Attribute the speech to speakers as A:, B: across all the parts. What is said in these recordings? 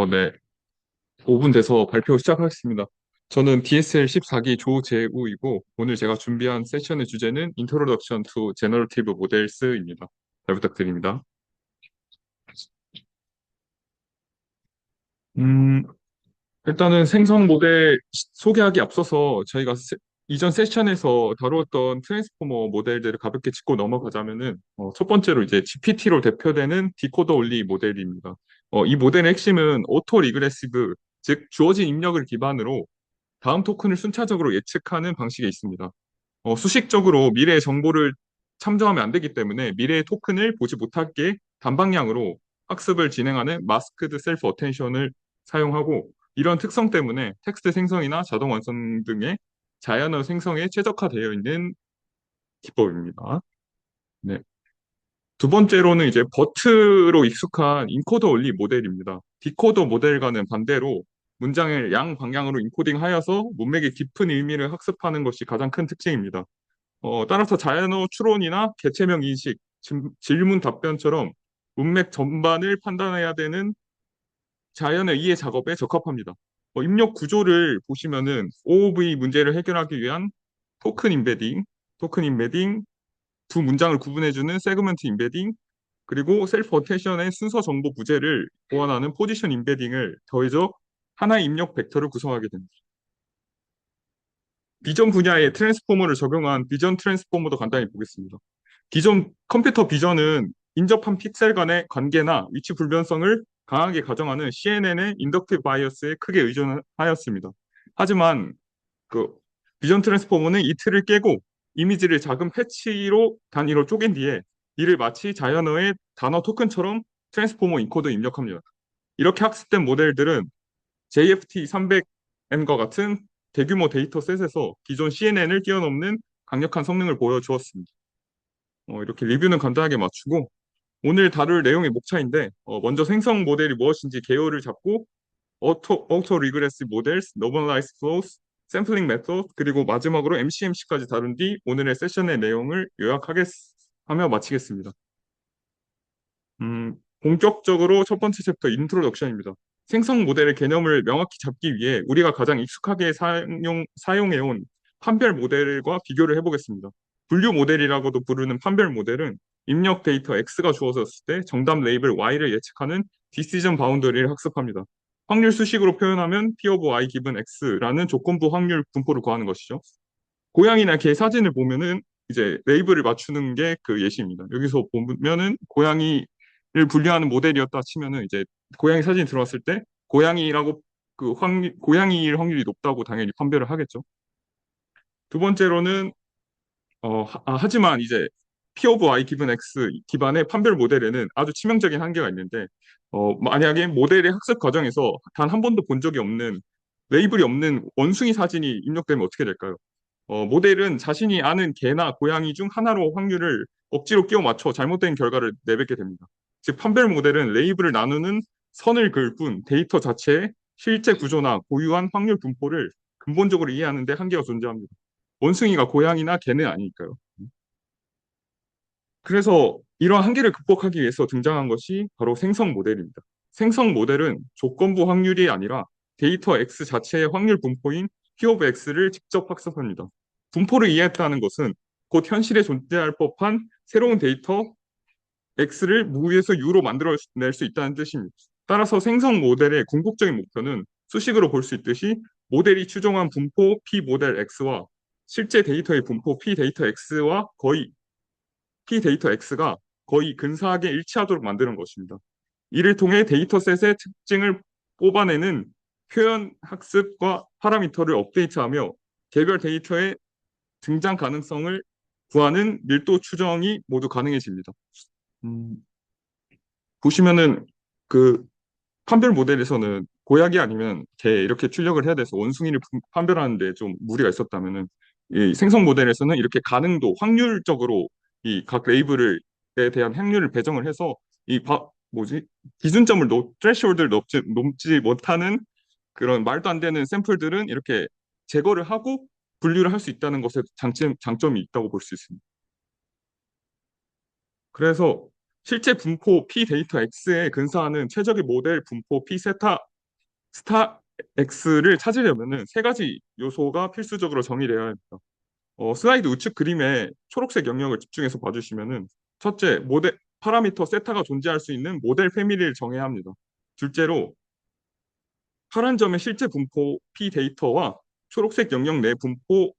A: 네. 5분 돼서 발표 시작하겠습니다. 저는 DSL 14기 조재우이고, 오늘 제가 준비한 세션의 주제는 Introduction to Generative Models입니다. 잘 부탁드립니다. 음, 일단은 생성 모델 소개하기 앞서서 저희가 이전 세션에서 다루었던 트랜스포머 모델들을 가볍게 짚고 넘어가자면은, 첫 번째로 이제 GPT로 대표되는 디코더 온리 모델입니다. 이 모델의 핵심은 오토 리그레시브, 즉 주어진 입력을 기반으로 다음 토큰을 순차적으로 예측하는 방식에 있습니다. 수식적으로 미래의 정보를 참조하면 안 되기 때문에 미래의 토큰을 보지 못하게 단방향으로 학습을 진행하는 마스크드 셀프 어텐션을 사용하고, 이런 특성 때문에 텍스트 생성이나 자동 완성 등의 자연어 생성에 최적화되어 있는 기법입니다. 네. 두 번째로는 이제 버트로 익숙한 인코더 원리 모델입니다. 디코더 모델과는 반대로 문장을 양방향으로 인코딩하여서 문맥의 깊은 의미를 학습하는 것이 가장 큰 특징입니다. 따라서 자연어 추론이나 개체명 인식, 질문 답변처럼 문맥 전반을 판단해야 되는 자연어 이해 작업에 적합합니다. 입력 구조를 보시면은 OOV 문제를 해결하기 위한 토큰 임베딩, 토큰 임베딩, 두 문장을 구분해주는 세그먼트 임베딩, 그리고 셀프 어테이션의 순서 정보 부재를 보완하는 포지션 임베딩을 더해져 하나의 입력 벡터를 구성하게 됩니다. 비전 분야의 트랜스포머를 적용한 비전 트랜스포머도 간단히 보겠습니다. 기존 컴퓨터 비전은 인접한 픽셀 간의 관계나 위치 불변성을 강하게 가정하는 CNN의 인덕티브 바이어스에 크게 의존하였습니다. 하지만 그 비전 트랜스포머는 이 틀을 깨고 이미지를 작은 패치로 단위로 쪼갠 뒤에 이를 마치 자연어의 단어 토큰처럼 트랜스포머 인코드에 입력합니다. 이렇게 학습된 모델들은 JFT300M과 같은 대규모 데이터셋에서 기존 CNN을 뛰어넘는 강력한 성능을 보여주었습니다. 이렇게 리뷰는 간단하게 맞추고 오늘 다룰 내용의 목차인데, 먼저 생성 모델이 무엇인지 개요를 잡고 auto regressive models, normalized flows, 샘플링 메소드, 그리고 마지막으로 MCMC까지 다룬 뒤 오늘의 세션의 내용을 요약하며 마치겠습니다. 본격적으로 첫 번째 챕터 인트로덕션입니다. 생성 모델의 개념을 명확히 잡기 위해 우리가 가장 익숙하게 사용해온 판별 모델과 비교를 해보겠습니다. 분류 모델이라고도 부르는 판별 모델은 입력 데이터 X가 주어졌을 때 정답 레이블 Y를 예측하는 디시전 바운더리를 학습합니다. 확률 수식으로 표현하면 P of Y 기분 X라는 조건부 확률 분포를 구하는 것이죠. 고양이나 개 사진을 보면은 이제 레이블을 맞추는 게 그 예시입니다. 여기서 보면은 고양이를 분류하는 모델이었다 치면은 이제 고양이 사진이 들어왔을 때 고양이라고 고양이일 확률이 높다고 당연히 판별을 하겠죠. 두 번째로는 하지만 이제 P of I 기분 X 기반의 판별 모델에는 아주 치명적인 한계가 있는데, 만약에 모델의 학습 과정에서 단 한 번도 본 적이 없는 레이블이 없는 원숭이 사진이 입력되면 어떻게 될까요? 모델은 자신이 아는 개나 고양이 중 하나로 확률을 억지로 끼워 맞춰 잘못된 결과를 내뱉게 됩니다. 즉, 판별 모델은 레이블을 나누는 선을 그을 뿐 데이터 자체의 실제 구조나 고유한 확률 분포를 근본적으로 이해하는 데 한계가 존재합니다. 원숭이가 고양이나 개는 아니니까요. 그래서 이러한 한계를 극복하기 위해서 등장한 것이 바로 생성 모델입니다. 생성 모델은 조건부 확률이 아니라 데이터 X 자체의 확률 분포인 P of X를 직접 학습합니다. 분포를 이해했다는 것은 곧 현실에 존재할 법한 새로운 데이터 X를 무에서 U로 만들어낼 수 있다는 뜻입니다. 따라서 생성 모델의 궁극적인 목표는 수식으로 볼 수 있듯이 모델이 추정한 분포 P 모델 X와 실제 데이터의 분포 P 데이터 X와 P 데이터 X가 거의 근사하게 일치하도록 만드는 것입니다. 이를 통해 데이터셋의 특징을 뽑아내는 표현 학습과 파라미터를 업데이트하며 개별 데이터의 등장 가능성을 구하는 밀도 추정이 모두 가능해집니다. 음, 보시면은 그 판별 모델에서는 고양이 아니면 개 이렇게 출력을 해야 돼서 원숭이를 판별하는데 좀 무리가 있었다면은 이 생성 모델에서는 이렇게 가능도 확률적으로 이 각 레이블에 대한 확률을 배정을 해서 이 뭐지 기준점을 트레시홀드를 넘지 못하는 그런 말도 안 되는 샘플들은 이렇게 제거를 하고 분류를 할 수 있다는 것에 장점이 있다고 볼 수 있습니다. 그래서 실제 분포 P 데이터 X에 근사하는 최적의 모델 분포 P 세타 스타 X를 찾으려면은 세 가지 요소가 필수적으로 정의되어야 합니다. 슬라이드 우측 그림에 초록색 영역을 집중해서 봐주시면은 첫째, 모델 파라미터 세타가 존재할 수 있는 모델 패밀리를 정해야 합니다. 둘째로 파란 점의 실제 분포 P 데이터와 초록색 영역 내 분포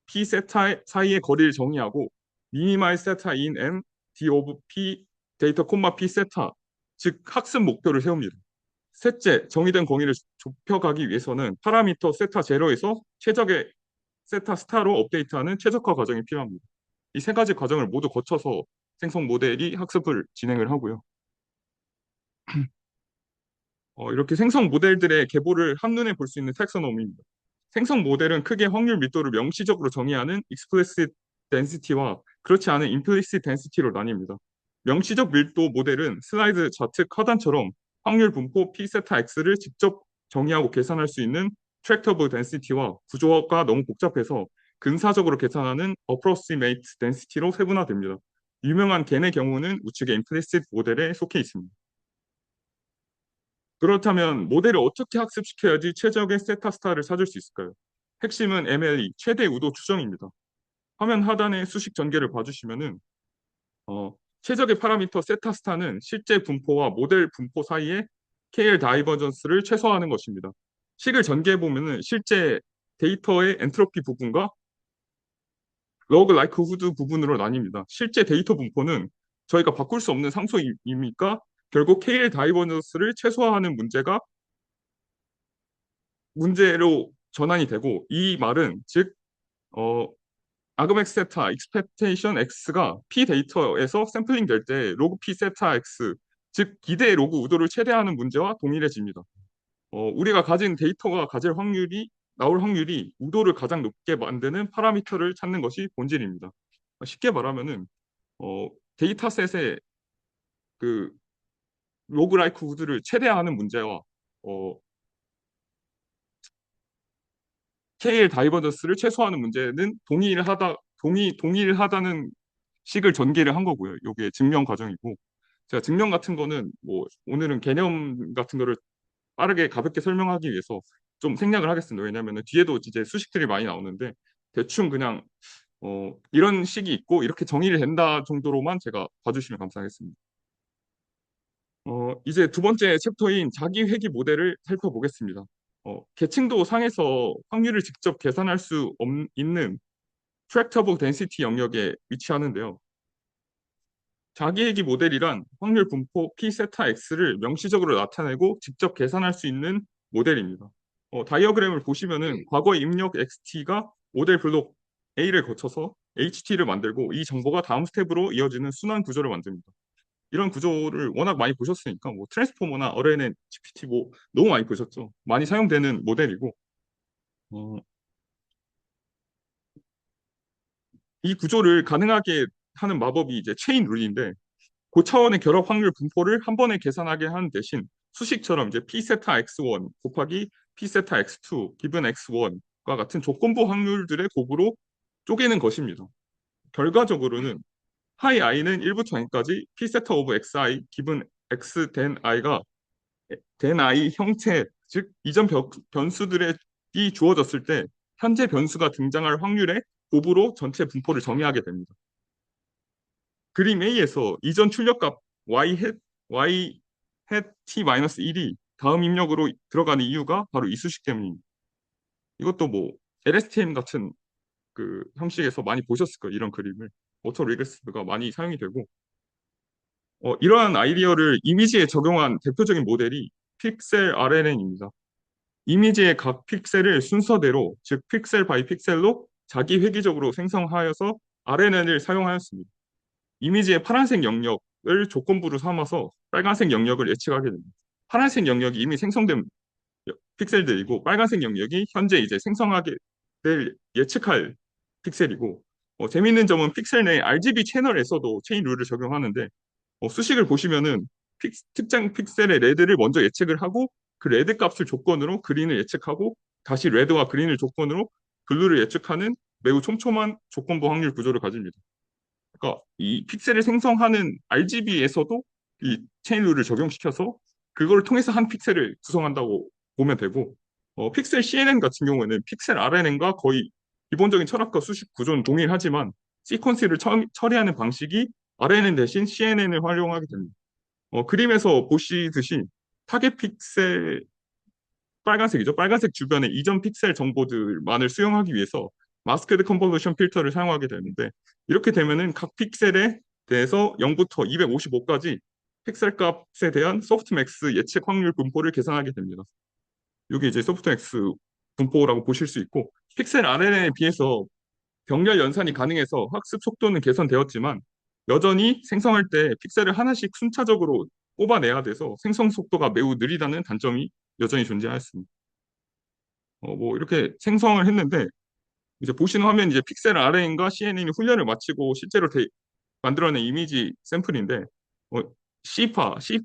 A: P 세타 사이의 거리를 정의하고 미니마이즈 세타 in and d of P 데이터 콤마 P 세타 즉 학습 목표를 세웁니다. 셋째, 정의된 범위를 좁혀가기 위해서는 파라미터 세타 제로에서 최적의 세타 스타로 업데이트하는 최적화 과정이 필요합니다. 이 세 가지 과정을 모두 거쳐서 생성 모델이 학습을 진행을 하고요. 이렇게 생성 모델들의 계보를 한눈에 볼 수 있는 텍서노미입니다. 생성 모델은 크게 확률密도를 명시적으로 정의하는 explicit density와 그렇지 않은 implicit density로 나뉩니다. 명시적 밀도 모델은 슬라이드 차트 하단처럼 확률 분포 p 세타 x를 직접 정의하고 계산할 수 있는 tractable density와 구조가 너무 복잡해서 근사적으로 계산하는 approximate density로 세분화됩니다. 유명한 겐의 경우는 우측의 implicit 모델에 속해 있습니다. 그렇다면 모델을 어떻게 학습시켜야지 최적의 세타 스타를 찾을 수 있을까요? 핵심은 MLE, 최대 우도 추정입니다. 화면 하단의 수식 전개를 봐주시면은 최적의 파라미터 세타 스타는 실제 분포와 모델 분포 사이의 KL 다이버전스를 최소화하는 것입니다. 식을 전개해 보면은 실제 데이터의 엔트로피 부분과 러그 라이크후드 부분으로 나뉩니다. 실제 데이터 분포는 저희가 바꿀 수 없는 상수이니까 결국 KL 다이버전스를 최소화하는 문제로 전환이 되고 이 말은 즉 아그맥 세타 익스펙테이션 X가 P 데이터에서 샘플링 될 때 로그 P 세타 X 즉 기대 로그 우도를 최대화하는 문제와 동일해집니다. 우리가 가진 데이터가 나올 확률이 우도를 가장 높게 만드는 파라미터를 찾는 것이 본질입니다. 쉽게 말하면은 데이터셋의 그 로그 라이크후드를 최대화하는 문제와 KL 다이버전스를 최소화하는 문제는 동일하다는 식을 전개를 한 거고요. 이게 증명 과정이고 제가 증명 같은 거는 뭐 오늘은 개념 같은 거를 빠르게 가볍게 설명하기 위해서 좀 생략을 하겠습니다. 왜냐하면 뒤에도 이제 수식들이 많이 나오는데 대충 그냥 이런 식이 있고 이렇게 정의를 된다 정도로만 제가 봐주시면 감사하겠습니다. 이제 두 번째 챕터인 자기 회귀 모델을 살펴보겠습니다. 계층도 상에서 확률을 직접 계산할 수 있는 트랙터블 덴시티 영역에 위치하는데요. 자기회귀 모델이란 확률 분포 P 세타 X를 명시적으로 나타내고 직접 계산할 수 있는 모델입니다. 다이어그램을 보시면은 과거 입력 XT가 모델 블록 A를 거쳐서 HT를 만들고 이 정보가 다음 스텝으로 이어지는 순환 구조를 만듭니다. 이런 구조를 워낙 많이 보셨으니까 뭐 트랜스포머나 RNN, GPT 뭐 너무 많이 보셨죠. 많이 사용되는 모델이고 어, 이 구조를 가능하게 하는 마법이 이제 체인 룰인데 고차원의 결합 확률 분포를 한 번에 계산하게 하는 대신 수식처럼 이제 p 세타 x1 곱하기 p 세타 x2 기분 x1과 같은 조건부 확률들의 곱으로 쪼개는 것입니다. 결과적으로는 하이 i는 1부터 n까지 p 세타 오브 xi 기분 x 된 i가 된 i 형태 즉 이전 변수들이 주어졌을 때 현재 변수가 등장할 확률의 곱으로 전체 분포를 정의하게 됩니다. 그림 A에서 이전 출력값 y hat t-1이 다음 입력으로 들어가는 이유가 바로 이 수식 때문입니다. 이것도 뭐 LSTM 같은 그 형식에서 많이 보셨을 거예요. 이런 그림을. 오토 리그레스가 많이 사용이 되고 이러한 아이디어를 이미지에 적용한 대표적인 모델이 픽셀 RNN입니다. 이미지의 각 픽셀을 순서대로 즉 픽셀 바이 픽셀로 자기 회귀적으로 생성하여서 RNN을 사용하였습니다. 이미지의 파란색 영역을 조건부로 삼아서 빨간색 영역을 예측하게 됩니다. 파란색 영역이 이미 생성된 픽셀들이고 빨간색 영역이 현재 이제 생성하게 될 예측할 픽셀이고 재미있는 점은 픽셀 내 RGB 채널에서도 체인 룰을 적용하는데 수식을 보시면은 특정 픽셀의 레드를 먼저 예측을 하고 그 레드 값을 조건으로 그린을 예측하고 다시 레드와 그린을 조건으로 블루를 예측하는 매우 촘촘한 조건부 확률 구조를 가집니다. 그러니까 이 픽셀을 생성하는 RGB에서도 이 체인 룰을 적용시켜서 그걸 통해서 한 픽셀을 구성한다고 보면 되고, 픽셀 CNN 같은 경우에는 픽셀 RNN과 거의 기본적인 철학과 수식 구조는 동일하지만 시퀀스를 처리하는 방식이 RNN 대신 CNN을 활용하게 됩니다. 그림에서 보시듯이 타겟 픽셀 빨간색이죠. 빨간색 주변에 이전 픽셀 정보들만을 수용하기 위해서 마스크드 컨볼루션 필터를 사용하게 되는데, 이렇게 되면은 각 픽셀에 대해서 0부터 255까지 픽셀 값에 대한 소프트맥스 예측 확률 분포를 계산하게 됩니다. 이게 이제 소프트맥스 분포라고 보실 수 있고, 픽셀 RNN에 비해서 병렬 연산이 가능해서 학습 속도는 개선되었지만 여전히 생성할 때 픽셀을 하나씩 순차적으로 뽑아내야 돼서 생성 속도가 매우 느리다는 단점이 여전히 존재하였습니다. 뭐 이렇게 생성을 했는데, 이제 보시는 화면 이제 픽셀 RNN과 CNN이 훈련을 마치고 실제로 만들어낸 이미지 샘플인데, 시파 10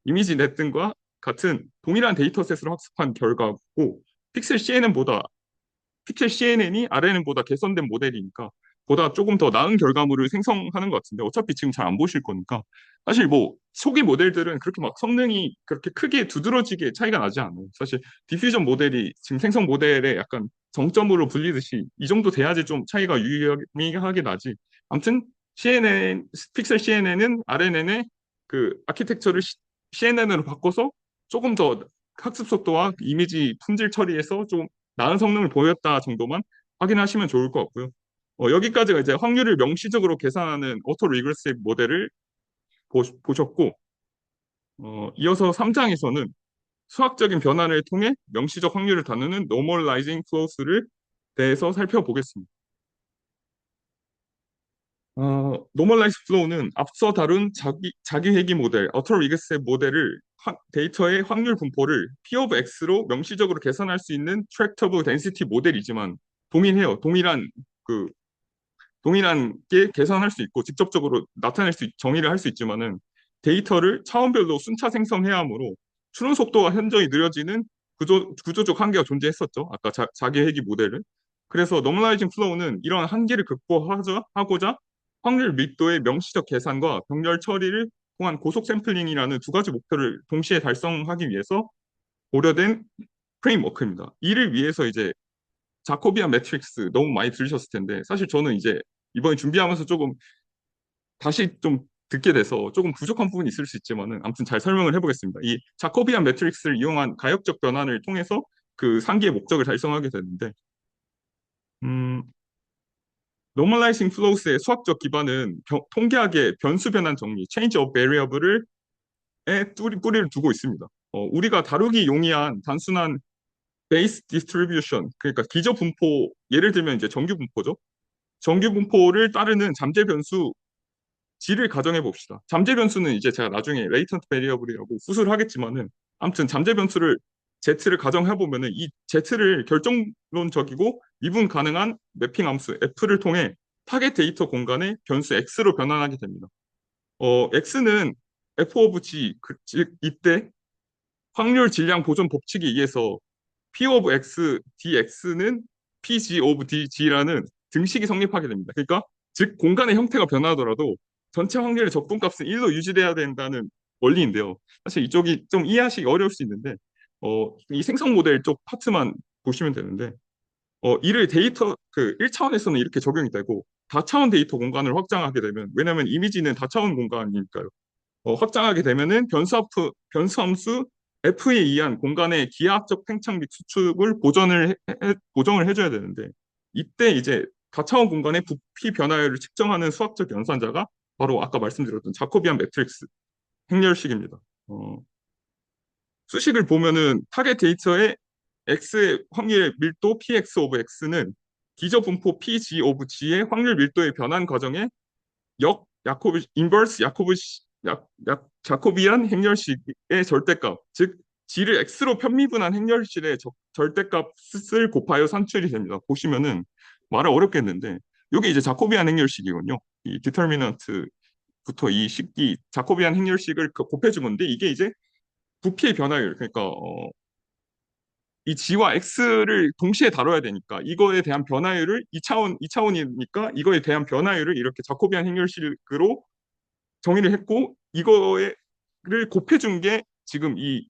A: 이미지 넷 등과 같은 동일한 데이터셋으로 학습한 결과고, 픽셀 CNN보다 픽셀 CNN이 RNN보다 개선된 모델이니까 보다 조금 더 나은 결과물을 생성하는 것 같은데, 어차피 지금 잘 안 보실 거니까 사실 뭐 초기 모델들은 그렇게 막 성능이 그렇게 크게 두드러지게 차이가 나지 않아요. 사실 디퓨전 모델이 지금 생성 모델의 약간 정점으로 불리듯이 이 정도 돼야지 좀 차이가 유의미하게 나지. 아무튼 CNN 픽셀 CNN은 RNN의 그 아키텍처를 CNN으로 바꿔서 조금 더 학습 속도와 이미지 품질 처리에서 좀 나은 성능을 보였다 정도만 확인하시면 좋을 것 같고요. 여기까지가 이제 확률을 명시적으로 계산하는 오토 리그레시브 모델을 보셨고, 이어서 3장에서는 수학적인 변화를 통해 명시적 확률을 다루는 Normalizing Flows를 대해서 살펴보겠습니다. Normalized Flow는 앞서 다룬 자기회귀 모델, 오토 리그레시브 모델을 데이터의 확률 분포를 P of X로 명시적으로 계산할 수 있는 트랙터블 덴시티 모델이지만 동일해요. 그 동일한 게 계산할 수 있고 직접적으로 정의를 할 수 있지만은 데이터를 차원별로 순차 생성해야 하므로 추론 속도가 현저히 느려지는 구조적 한계가 존재했었죠. 아까 자기회귀 모델은. 그래서 노멀라이징 플로우는 이런 한계를 극복하고자 확률密도의 명시적 계산과 병렬 처리를 통한 고속 샘플링이라는 두 가지 목표를 동시에 달성하기 위해서 고려된 프레임워크입니다. 이를 위해서 이제 자코비안 매트릭스 너무 많이 들으셨을 텐데, 사실 저는 이제 이번에 준비하면서 조금 다시 좀 듣게 돼서 조금 부족한 부분이 있을 수 있지만은 아무튼 잘 설명을 해보겠습니다. 이 자코비안 매트릭스를 이용한 가역적 변환을 통해서 그 상기의 목적을 달성하게 되는데, 음, Normalizing Flows의 수학적 기반은 통계학의 변수 변환 정리, Change of Variable을 뿌리를 두고 있습니다. 우리가 다루기 용이한 단순한 베이스 디스트리뷰션, 그러니까 기저 분포, 예를 들면 이제 정규 분포죠. 정규 분포를 따르는 잠재 변수 G를 가정해 봅시다. 잠재 변수는 이제 제가 나중에 레이턴트 베리어블이라고 수술을 하겠지만은, 아무튼 잠재 변수를 Z를 가정해 보면은 이 Z를 결정론적이고 미분 가능한 매핑 함수 F를 통해 타겟 데이터 공간의 변수 X로 변환하게 됩니다. X는 F 오브 G, 즉 이때 확률 질량 보존 법칙에 의해서 P of X, dX는 PG of DG라는 등식이 성립하게 됩니다. 그러니까 즉 공간의 형태가 변하더라도 전체 확률의 적분값은 1로 유지돼야 된다는 원리인데요. 사실 이쪽이 좀 이해하시기 어려울 수 있는데, 이 생성 모델 쪽 파트만 보시면 되는데, 이를 데이터 그 1차원에서는 이렇게 적용이 되고 다차원 데이터 공간을 확장하게 되면, 왜냐하면 이미지는 다차원 공간이니까요. 확장하게 되면은 변수함수 F에 의한 공간의 기하학적 팽창 및 수축을 보정을 해줘야 되는데, 이때 이제 다차원 공간의 부피 변화율을 측정하는 수학적 연산자가 바로 아까 말씀드렸던 자코비안 매트릭스 행렬식입니다. 수식을 보면은 타겟 데이터의 X의 확률의 밀도 PX 오브 X는 기저 분포 PG 오브 G의 확률 밀도의 변환 과정에 인버스 자코비안 행렬식의 절대값, 즉 G를 X로 편미분한 행렬식의 절대값을 곱하여 산출이 됩니다. 보시면은 말을 어렵게 했는데 이게 이제 자코비안 행렬식이군요. 이 디터미넌트부터 이 식이 자코비안 행렬식을 곱해준 건데, 이게 이제 부피의 변화율, 그러니까 이 G와 X를 동시에 다뤄야 되니까 이거에 대한 변화율을 2차원이니까 이거에 대한 변화율을 이렇게 자코비안 행렬식으로 정의를 했고 이거를 곱해준 게 지금 이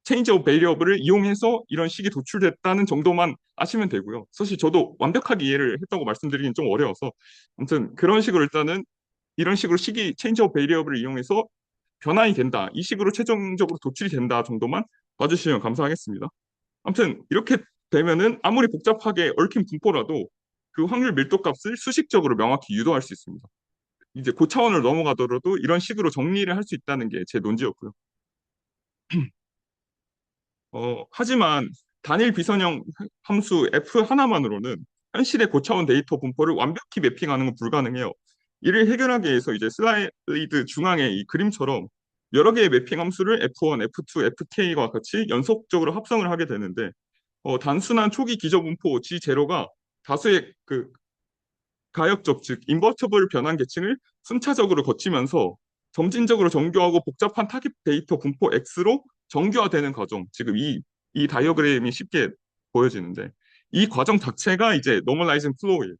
A: 체인지 오브 베리어블을 이용해서 이런 식이 도출됐다는 정도만 아시면 되고요. 사실 저도 완벽하게 이해를 했다고 말씀드리긴 좀 어려워서 아무튼 그런 식으로 일단은 이런 식으로 식이 체인지 오브 베리어블을 이용해서 변환이 된다. 이 식으로 최종적으로 도출이 된다 정도만 봐주시면 감사하겠습니다. 아무튼 이렇게 되면은 아무리 복잡하게 얽힌 분포라도 그 확률 밀도 값을 수식적으로 명확히 유도할 수 있습니다. 이제 고차원을 넘어가더라도 이런 식으로 정리를 할 수 있다는 게 제 논지였고요. 하지만 단일 비선형 함수 F 하나만으로는 현실의 고차원 데이터 분포를 완벽히 매핑하는 건 불가능해요. 이를 해결하기 위해서 이제 슬라이드 중앙의 이 그림처럼 여러 개의 매핑 함수를 F1, F2, FK와 같이 연속적으로 합성을 하게 되는데 단순한 초기 기저 분포 G0가 다수의 그 가역적 즉 인버터블 변환 계층을 순차적으로 거치면서 점진적으로 정교하고 복잡한 타깃 데이터 분포 X로 정교화되는 과정. 지금 이 다이어그램이 쉽게 보여지는데 이 과정 자체가 이제 노멀라이징 플로우예요.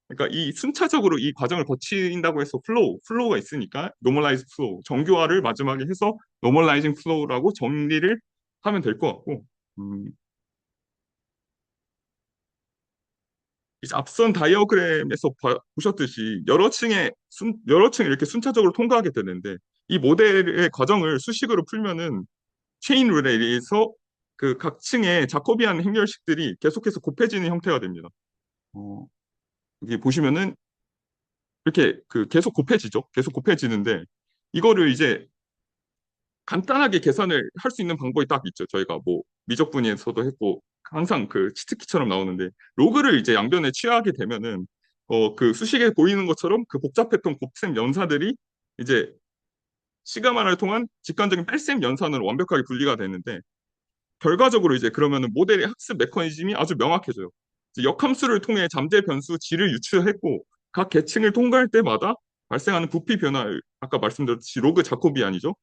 A: 그러니까 이 순차적으로 이 과정을 거친다고 해서 플로우가 있으니까 노멀라이즈 플로우, 정교화를 마지막에 해서 노멀라이징 플로우라고 정리를 하면 될 것 같고 음, 이제 앞선 다이어그램에서 보셨듯이 여러 층 이렇게 순차적으로 통과하게 되는데 이 모델의 과정을 수식으로 풀면은 체인 룰에 의해서 그 각 층의 자코비안 행렬식들이 계속해서 곱해지는 형태가 됩니다. 어, 여기 보시면은 이렇게 그 계속 곱해지죠. 계속 곱해지는데 이거를 이제 간단하게 계산을 할 수 있는 방법이 딱 있죠. 저희가 뭐 미적분위에서도 했고 항상 그 치트키처럼 나오는데 로그를 이제 양변에 취하게 되면은 그 수식에 보이는 것처럼 그 복잡했던 곱셈 연산들이 이제 시가만을 통한 직관적인 뺄셈 연산으로 완벽하게 분리가 되는데 결과적으로 이제 그러면은 모델의 학습 메커니즘이 아주 명확해져요. 이제 역함수를 통해 잠재 변수 G를 유추했고 각 계층을 통과할 때마다 발생하는 부피 변화를 아까 말씀드렸듯이 로그 자코비안이죠.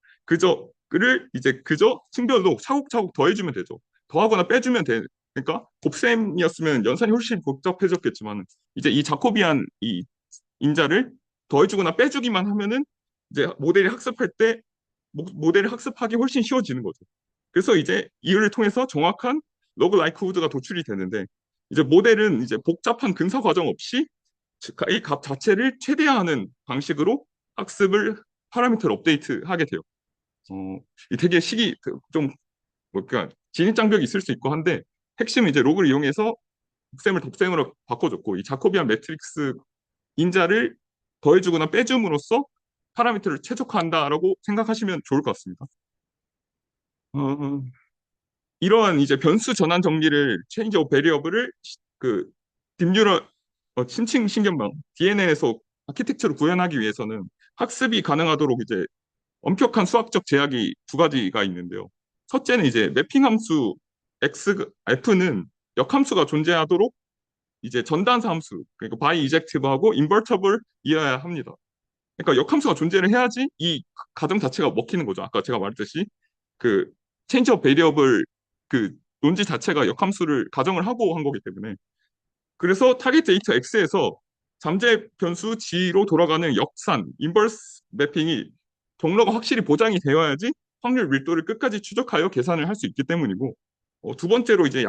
A: 그를 이제 그저 층별로 차곡차곡 더해주면 되죠. 더하거나 빼주면 그러니까 곱셈이었으면 연산이 훨씬 복잡해졌겠지만 이제 이 자코비안 이 인자를 더해주거나 빼주기만 하면은 이제 모델이 학습할 때 모델을 학습하기 훨씬 쉬워지는 거죠. 그래서 이제 이를 통해서 정확한 로그 라이크후드가 도출이 되는데 이제 모델은 이제 복잡한 근사 과정 없이 이 값 자체를 최대화하는 방식으로 학습을 파라미터를 업데이트하게 돼요. 이 되게 좀 그러니까 진입장벽이 있을 수 있고 한데 핵심은 이제 로그를 이용해서 곱셈을 덧셈으로 바꿔줬고 이 자코비안 매트릭스 인자를 더해주거나 빼줌으로써 파라미터를 최적화한다라고 생각하시면 좋을 것 같습니다. 어, 이러한 이제 변수 전환 정리를 체인지 오브 베리어블을 그 딥뉴럴 심층 신경망 DNN에서 아키텍처를 구현하기 위해서는 학습이 가능하도록 이제 엄격한 수학적 제약이 두 가지가 있는데요. 첫째는 이제 매핑 함수 F는 역함수가 존재하도록 이제 전단사 함수 그러니까 바이 이젝티브하고 인버터블이어야 합니다. 그러니까 역함수가 존재를 해야지 이 가정 자체가 먹히는 거죠. 아까 제가 말했듯이 그 체인지 오브 베리어블 그 논지 자체가 역함수를 가정을 하고 한 거기 때문에 그래서 타겟 데이터 X에서 잠재 변수 G로 돌아가는 역산 인버스 매핑이 경로가 확실히 보장이 되어야지 확률 밀도를 끝까지 추적하여 계산을 할 수 있기 때문이고 두 번째로 이제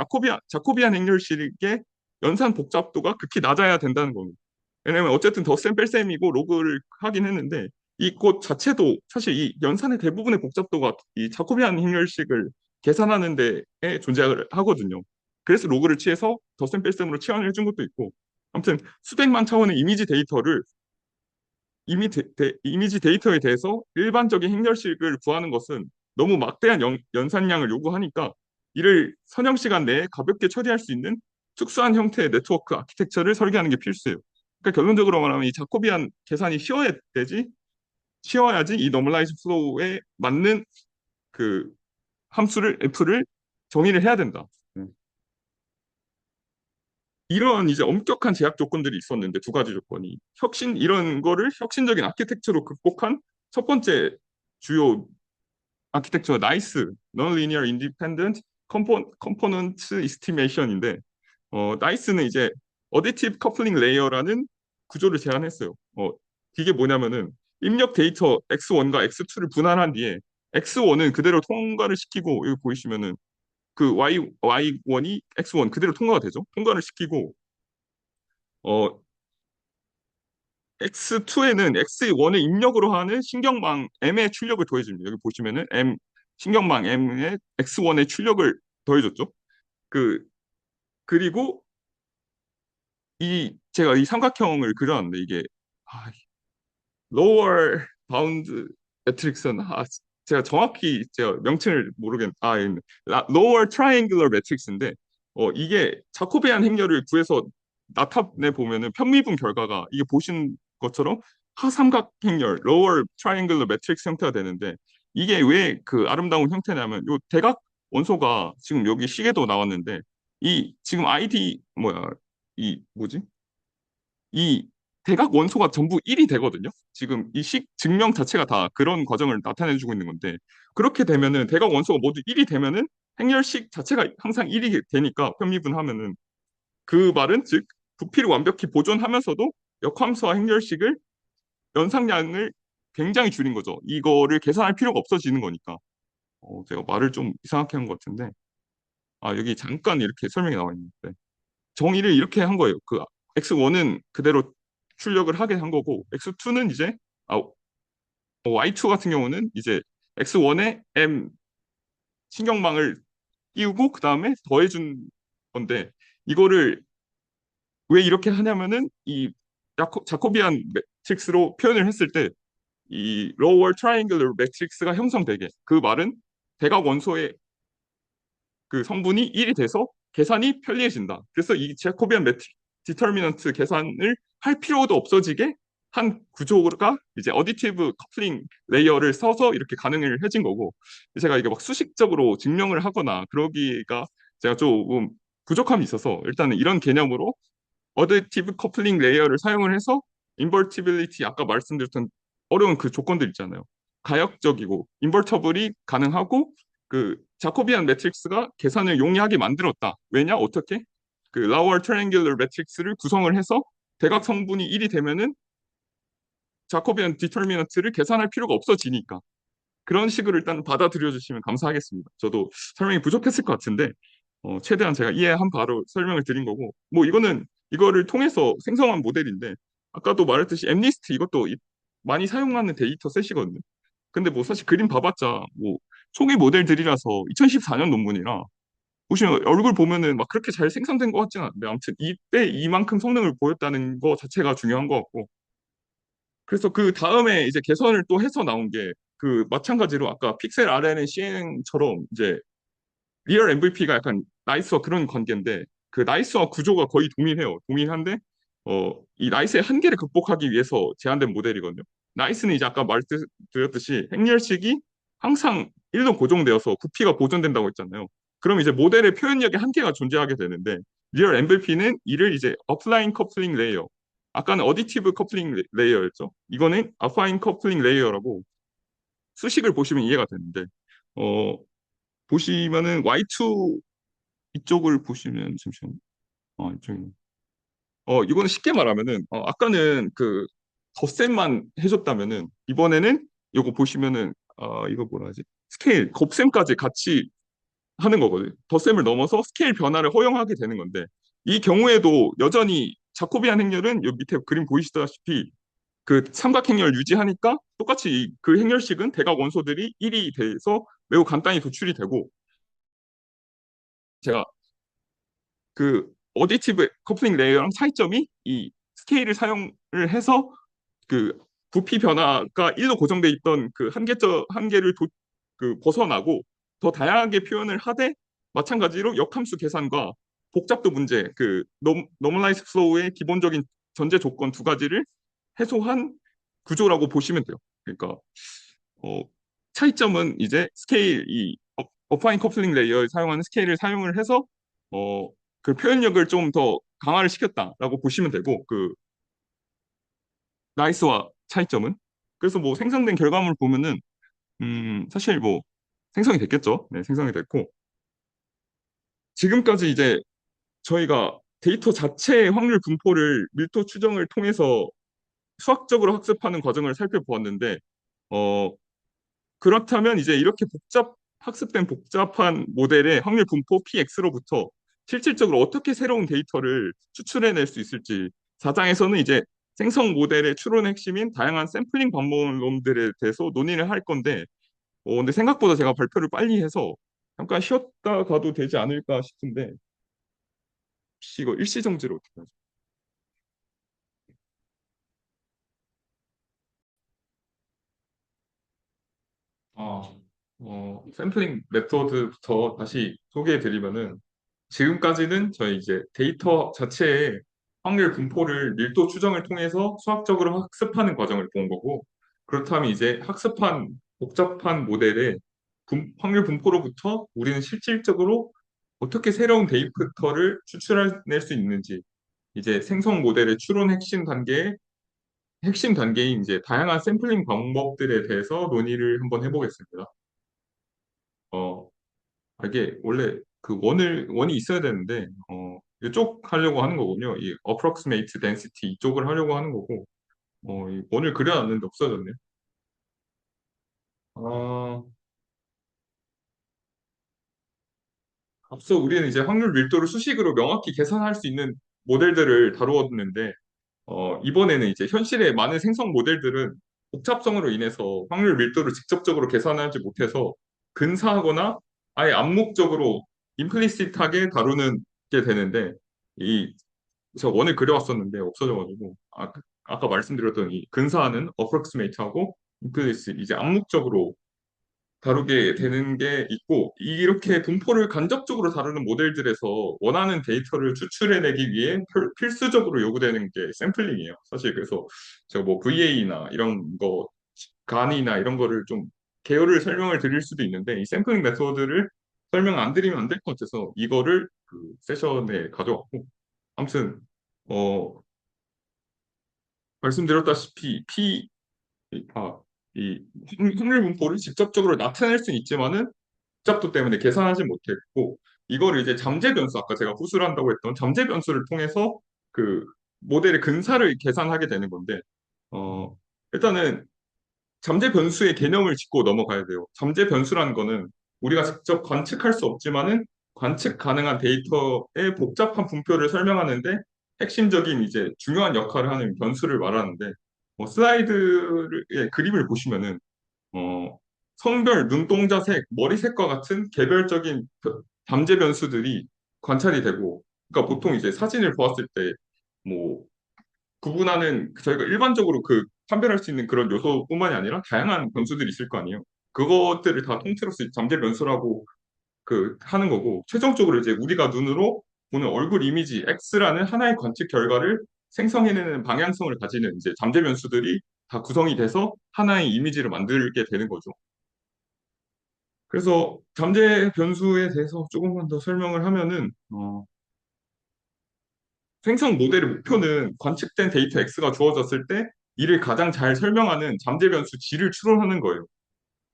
A: 자코비안 행렬식의 연산 복잡도가 극히 낮아야 된다는 겁니다. 왜냐면 어쨌든 덧셈 뺄셈이고 로그를 하긴 했는데 이 꽃 자체도 사실 이 연산의 대부분의 복잡도가 이 자코비안 행렬식을 계산하는 데에 존재를 하거든요. 그래서 로그를 취해서 덧셈 뺄셈으로 치환을 해준 것도 있고 아무튼 수백만 차원의 이미지 데이터에 대해서 일반적인 행렬식을 구하는 것은 너무 막대한 연산량을 요구하니까 이를 선형 시간 내에 가볍게 처리할 수 있는 특수한 형태의 네트워크 아키텍처를 설계하는 게 필수예요. 그러니까 결론적으로 말하면 이 자코비안 계산이 쉬워야지 이 노멀라이즈 플로우에 맞는 그 함수를 F를 정의를 해야 된다. 이런 이제 엄격한 제약 조건들이 있었는데 두 가지 조건이 이런 거를 혁신적인 아키텍처로 극복한 첫 번째 주요 아키텍처 나이스 Non-Linear Independent 컴포넌트 이스티메이션인데 나이스는 이제 어디티브 커플링 레이어라는 구조를 제안했어요. 이게 뭐냐면은 입력 데이터 X1과 X2를 분할한 뒤에 X1은 그대로 통과를 시키고 여기 보이시면은 그 Y1이 X1 그대로 통과가 되죠. 통과를 시키고 어 X2에는 X1의 입력으로 하는 신경망 M의 출력을 더해줍니다. 여기 보시면은 신경망 M의 X1의 출력을 더해줬죠. 그 그리고 제가 이 삼각형을 그렸는데 이게 아, lower bound 매트릭스는 제가 정확히 제가 명칭을 lower triangular 매트릭스인데 이게 자코비안 행렬을 구해서 나타내 보면은 편미분 결과가 이게 보신 것처럼 하삼각 행렬 lower triangular 매트릭스 형태가 되는데 이게 왜 그 아름다운 형태냐면 요 대각 원소가 지금 여기 시계도 나왔는데 이 지금 ID 뭐야 이 뭐지 이 대각 원소가 전부 1이 되거든요. 지금 이 식 증명 자체가 다 그런 과정을 나타내주고 있는 건데 그렇게 되면은 대각 원소가 모두 1이 되면은 행렬식 자체가 항상 1이 되니까 편미분하면은 그 말은 즉 부피를 완벽히 보존하면서도 역함수와 행렬식을 연상량을 굉장히 줄인 거죠. 이거를 계산할 필요가 없어지는 거니까. 제가 말을 좀 이상하게 한 것 같은데 여기 잠깐 이렇게 설명이 나와 있는데 정의를 이렇게 한 거예요. 그 X1은 그대로 출력을 하게 한 거고 X2는 이제 Y2 같은 경우는 이제 X1에 M 신경망을 띄우고 그 다음에 더해준 건데 이거를 왜 이렇게 하냐면은 이 자코비안 매트릭스로 표현을 했을 때 이 lower triangular 매트릭스가 형성되게 그 말은 대각 원소의 그 성분이 1이 돼서 계산이 편리해진다. 그래서 이 제코비안 디터미넌트 계산을 할 필요도 없어지게 한 구조가 이제 어디티브 커플링 레이어를 써서 이렇게 가능을 해진 거고 제가 이게 막 수식적으로 증명을 하거나 그러기가 제가 조금 부족함이 있어서 일단은 이런 개념으로 어댑티브 커플링 레이어를 사용을 해서 인버티빌리티 아까 말씀드렸던 어려운 그 조건들 있잖아요. 가역적이고 인버터블이 가능하고 그 자코비안 매트릭스가 계산을 용이하게 만들었다. 왜냐? 어떻게? 그 라우어 트라이앵귤러 매트릭스를 구성을 해서 대각 성분이 1이 되면은 자코비안 디터미넌트를 계산할 필요가 없어지니까. 그런 식으로 일단 받아들여 주시면 감사하겠습니다. 저도 설명이 부족했을 것 같은데 최대한 제가 이해한 바로 설명을 드린 거고 뭐 이거를 통해서 생성한 모델인데 아까도 말했듯이 엠니스트 이것도 많이 사용하는 데이터 셋이거든요. 근데 뭐 사실 그림 봐봤자 뭐 초기 모델들이라서 2014년 논문이라 보시면 얼굴 보면은 막 그렇게 잘 생성된 것 같지는 않은데 아무튼 이때 이만큼 성능을 보였다는 거 자체가 중요한 것 같고 그래서 그 다음에 이제 개선을 또 해서 나온 게 그 마찬가지로 아까 픽셀 RNN 시행처럼 이제 리얼 MVP가 약간 나이스와 그런 관계인데 그 나이스와 구조가 거의 동일해요. 동일한데 이 나이스의 한계를 극복하기 위해서 제안된 모델이거든요. 나이스는 이제 아까 말드렸듯이 행렬식이 항상 1도 고정되어서 부피가 보존된다고 했잖아요. 그럼 이제 모델의 표현력의 한계가 존재하게 되는데 리얼 MVP는 이를 이제 어플라인 커플링 레이어 아까는 어디티브 커플링 레이어였죠. 이거는 아파인 커플링 레이어라고 수식을 보시면 이해가 되는데 어, 보시면은 Y2 이쪽을 보시면 잠시만요. 이쪽이 이거는 쉽게 말하면은 아까는 그 덧셈만 해줬다면은 이번에는 이거 보시면은 이거 뭐라 하지? 스케일 곱셈까지 같이 하는 거거든요. 덧셈을 넘어서 스케일 변화를 허용하게 되는 건데 이 경우에도 여전히 자코비안 행렬은 여기 밑에 그림 보이시다시피 그 삼각 행렬 유지하니까 똑같이 그 행렬식은 대각 원소들이 1이 돼서 매우 간단히 도출이 되고 제가 그 어디티브 커플링 레이어랑 차이점이 이 스케일을 사용을 해서 그 부피 변화가 1로 고정돼 있던 그 한계를 그 벗어나고 더 다양하게 표현을 하되 마찬가지로 역함수 계산과 복잡도 문제 그 노멀라이즈 플로우의 기본적인 전제 조건 두 가지를 해소한 구조라고 보시면 돼요. 그러니까 어, 차이점은 이제 스케일 이 어파인 커플링 레이어에 사용하는 스케일을 사용을 해서 어, 그 표현력을 좀 더 강화를 시켰다라고 보시면 되고 그 나이스와 차이점은 그래서 뭐 생성된 결과물 보면은 사실 뭐 생성이 됐겠죠. 네, 생성이 됐고 지금까지 이제 저희가 데이터 자체의 확률 분포를 밀도 추정을 통해서 수학적으로 학습하는 과정을 살펴보았는데, 어, 그렇다면 이제 이렇게 학습된 복잡한 모델의 확률 분포 PX로부터 실질적으로 어떻게 새로운 데이터를 추출해낼 수 있을지, 4장에서는 이제 생성 모델의 추론의 핵심인 다양한 샘플링 방법론들에 대해서 논의를 할 건데, 근데 생각보다 제가 발표를 빨리 해서 잠깐 쉬었다 가도 되지 않을까 싶은데, 혹시 이거 일시정지로 어떻게 하죠? 아, 샘플링 메소드부터 다시 소개해 드리면은, 지금까지는 저희 이제 데이터 자체의 확률 분포를 밀도 추정을 통해서 수학적으로 학습하는 과정을 본 거고, 그렇다면 이제 학습한 복잡한 모델의 확률 분포로부터 우리는 실질적으로 어떻게 새로운 데이터를 추출해낼 수 있는지, 이제 생성 모델의 추론 핵심 단계인 이제 다양한 샘플링 방법들에 대해서 논의를 한번 해보겠습니다. 어, 이게 원래 그 원이 있어야 되는데, 이쪽 하려고 하는 거군요. 이 approximate density 이쪽을 하려고 하는 거고, 이 원을 그려놨는데 없어졌네요. 아, 앞서 우리는 이제 확률 밀도를 수식으로 명확히 계산할 수 있는 모델들을 다루었는데, 이번에는 이제 현실의 많은 생성 모델들은 복잡성으로 인해서 확률 밀도를 직접적으로 계산하지 못해서 근사하거나 아예 암묵적으로 임플리시트하게 다루는 게 되는데, 이 제가 원을 그려왔었는데 없어져가지고, 아까 말씀드렸던 이 근사하는 approximate하고 implicit 이제 암묵적으로 다루게 되는 게 있고, 이렇게 분포를 간접적으로 다루는 모델들에서 원하는 데이터를 추출해내기 위해 필수적으로 요구되는 게 샘플링이에요. 사실 그래서 제가 뭐 VA나 이런 거, 간이나 이런 거를 좀 개요를 설명을 드릴 수도 있는데, 이 샘플링 메소드를 설명 안 드리면 안 될 것 같아서 이거를 그 세션에 가져왔고, 아무튼 어 말씀드렸다시피 아, 이 확률 분포를 직접적으로 나타낼 수는 있지만은 복잡도 때문에 계산하지 못했고, 이거를 이제 잠재 변수, 아까 제가 후수를 한다고 했던 잠재 변수를 통해서 그 모델의 근사를 계산하게 되는 건데, 어 일단은 잠재 변수의 개념을 짚고 넘어가야 돼요. 잠재 변수라는 거는 우리가 직접 관측할 수 없지만은 관측 가능한 데이터의 복잡한 분표를 설명하는데 핵심적인 이제 중요한 역할을 하는 변수를 말하는데, 슬라이드의 그림을 보시면은 성별, 눈동자 색, 머리색과 같은 개별적인 잠재 변수들이 관찰이 되고, 그러니까 보통 이제 사진을 보았을 때 뭐 구분하는 저희가 일반적으로 그 판별할 수 있는 그런 요소뿐만이 아니라 다양한 변수들이 있을 거 아니에요. 그것들을 다 통틀어서 잠재 변수라고 그 하는 거고, 최종적으로 이제 우리가 눈으로 보는 얼굴 이미지 X라는 하나의 관측 결과를 생성해내는 방향성을 가지는 이제 잠재 변수들이 다 구성이 돼서 하나의 이미지를 만들게 되는 거죠. 그래서 잠재 변수에 대해서 조금만 더 설명을 하면은, 생성 모델의 목표는 관측된 데이터 X가 주어졌을 때 이를 가장 잘 설명하는 잠재 변수 G를 추론하는 거예요.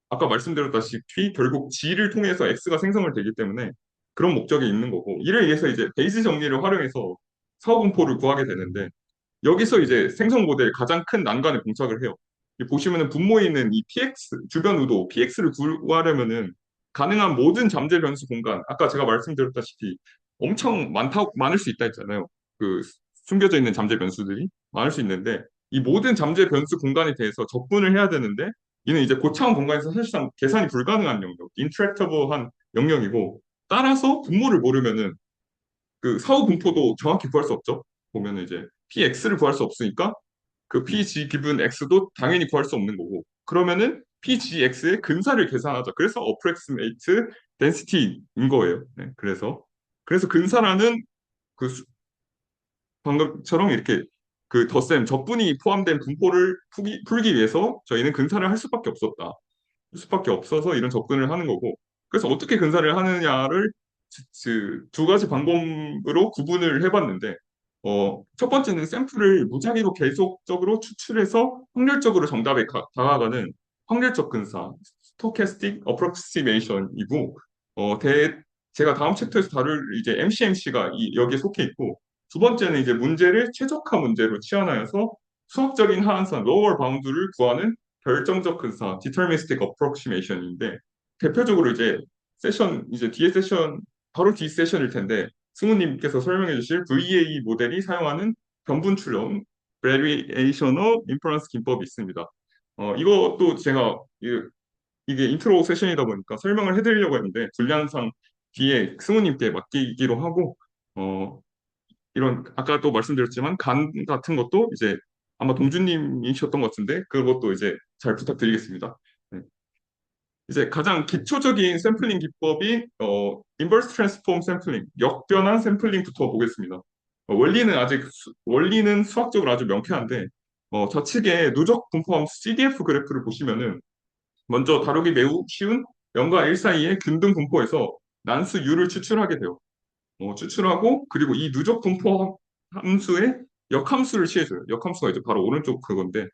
A: 아까 말씀드렸다시피 결국 G를 통해서 X가 생성을 되기 때문에 그런 목적이 있는 거고, 이를 위해서 이제 베이지 정리를 활용해서 사후분포를 구하게 되는데, 여기서 이제 생성 모델의 가장 큰 난관에 봉착을 해요. 보시면은 분모에 있는 이 PX 주변 우도 PX를 구하려면은 가능한 모든 잠재 변수 공간, 아까 제가 말씀드렸다시피 엄청 많을 수 있다 했잖아요. 그 숨겨져 있는 잠재 변수들이 많을 수 있는데, 이 모든 잠재 변수 공간에 대해서 접근을 해야 되는데, 이는 이제 고차원 공간에서 사실상 계산이 불가능한 영역, 인트랙터블한 영역이고, 따라서 분모를 모르면은 그 사후 분포도 정확히 구할 수 없죠. 보면은 이제 PX를 구할 수 없으니까 그 PG 기분 X도 당연히 구할 수 없는 거고, 그러면은 PGX의 근사를 계산하자. 그래서 approximate density인 거예요. 네, 그래서 근사라는 그 방금처럼 이렇게 그 덧셈 적분이 포함된 분포를 풀기 위해서 저희는 근사를 할 수밖에 없었다. 할 수밖에 없어서 이런 접근을 하는 거고, 그래서 어떻게 근사를 하느냐를 두 가지 방법으로 구분을 해봤는데, 첫 번째는 샘플을 무작위로 계속적으로 추출해서 확률적으로 정답에 다가가는 확률적 근사, stochastic approximation이고, 제가 다음 챕터에서 다룰 이제 MCMC가 여기에 속해 있고, 두 번째는 이제 문제를 최적화 문제로 치환하여서 수학적인 하한선, lower bound를 구하는 결정적 근사, deterministic approximation인데, 대표적으로 이제 이제 뒤에 세션, 바로 뒤 세션일 텐데, 승우님께서 설명해 주실 VA 모델이 사용하는 변분 추론, Variational Inference 기법이 있습니다. 이것도 제가 이게 인트로 세션이다 보니까 설명을 해드리려고 했는데 분량상 뒤에 승우님께 맡기기로 하고 어, 이런 아까 또 말씀드렸지만 간 같은 것도 이제 아마 동주님이셨던 것 같은데 그것도 이제 잘 부탁드리겠습니다. 네. 이제 가장 기초적인 샘플링 기법이 인버스 트랜스폼 샘플링, 역변환 샘플링부터 보겠습니다. 원리는 수학적으로 아주 명쾌한데 좌측에 누적 분포함수 CDF 그래프를 보시면은 먼저 다루기 매우 쉬운 0과 1 사이의 균등 분포에서 난수 u를 추출하게 돼요. 추출하고 그리고 이 누적 분포 함수의 역함수를 취해줘요. 역함수가 이제 바로 오른쪽 그건데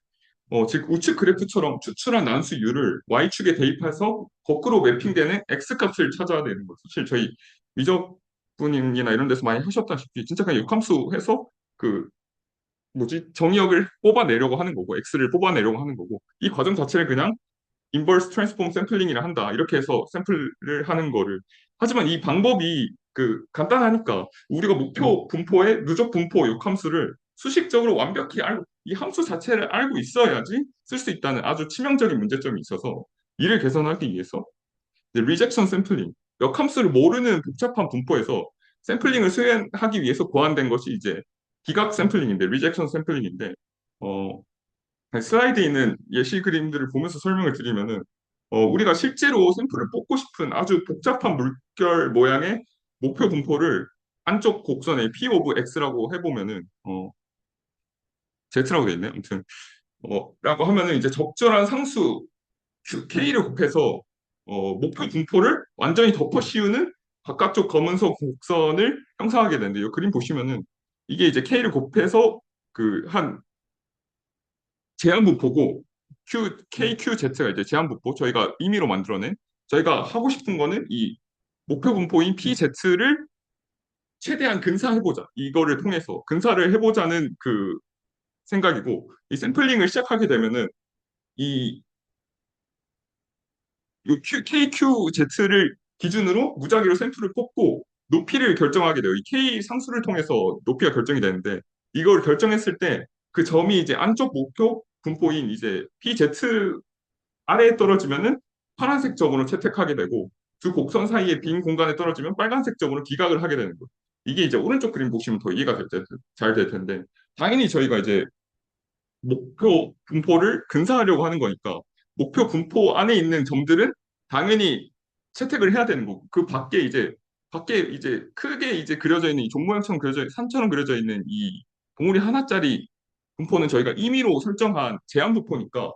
A: 즉 우측 그래프처럼 추출한 난수 u를 y축에 대입해서 거꾸로 매핑되는 x값을 찾아야 되는 거죠. 사실 저희 미적분이나 이런 데서 많이 하셨다시피 진짜 그냥 역함수 해서 그 뭐지 정의역을 뽑아내려고 하는 거고 x를 뽑아내려고 하는 거고 이 과정 자체를 그냥 인버스 트랜스폼 샘플링이라 한다. 이렇게 해서 샘플을 하는 거를. 하지만 이 방법이 간단하니까 우리가 목표 분포의 누적 분포 역함수를 수식적으로 완벽히 알고 이 함수 자체를 알고 있어야지 쓸 수 있다는 아주 치명적인 문제점이 있어서 이를 개선하기 위해서 리젝션 샘플링 역함수를 모르는 복잡한 분포에서 샘플링을 수행하기 위해서 고안된 것이 이제 기각 샘플링인데 리젝션 샘플링인데 어, 슬라이드에 있는 예시 그림들을 보면서 설명을 드리면은 우리가 실제로 샘플을 뽑고 싶은 아주 복잡한 물결 모양의 목표 분포를 안쪽 곡선에 P 오브 X라고 해보면은 Z라고 돼 있네. 아무튼 라고 하면은 이제 적절한 상수 K를 곱해서 목표 분포를 완전히 덮어 씌우는 바깥쪽 검은색 곡선을 형성하게 되는데 이 그림 보시면은 이게 이제 K를 곱해서 그한 제한분포고 KQZ가 이제 제한분포 저희가 임의로 만들어낸 저희가 하고 싶은 거는 이 목표 분포인 PZ를 최대한 근사해보자 이거를 통해서 근사를 해보자는 그 생각이고 이 샘플링을 시작하게 되면은 이 KQZ를 기준으로 무작위로 샘플을 뽑고 높이를 결정하게 돼요. 이 K 상수를 통해서 높이가 결정이 되는데 이걸 결정했을 때 그 점이 이제 안쪽 목표 분포인 이제 PZ 아래에 떨어지면은 파란색 점으로 채택하게 되고 두 곡선 사이에 빈 공간에 떨어지면 빨간색 점으로 기각을 하게 되는 거예요. 이게 이제 오른쪽 그림 보시면 더 이해가 잘 될 텐데 당연히 저희가 이제 목표 분포를 근사하려고 하는 거니까 목표 분포 안에 있는 점들은 당연히 채택을 해야 되는 거고 그 밖에 이제 크게 이제 그려져 있는 이 종모양처럼 산처럼 그려져 있는 이 봉우리 하나짜리 분포는 저희가 임의로 설정한 제한 분포니까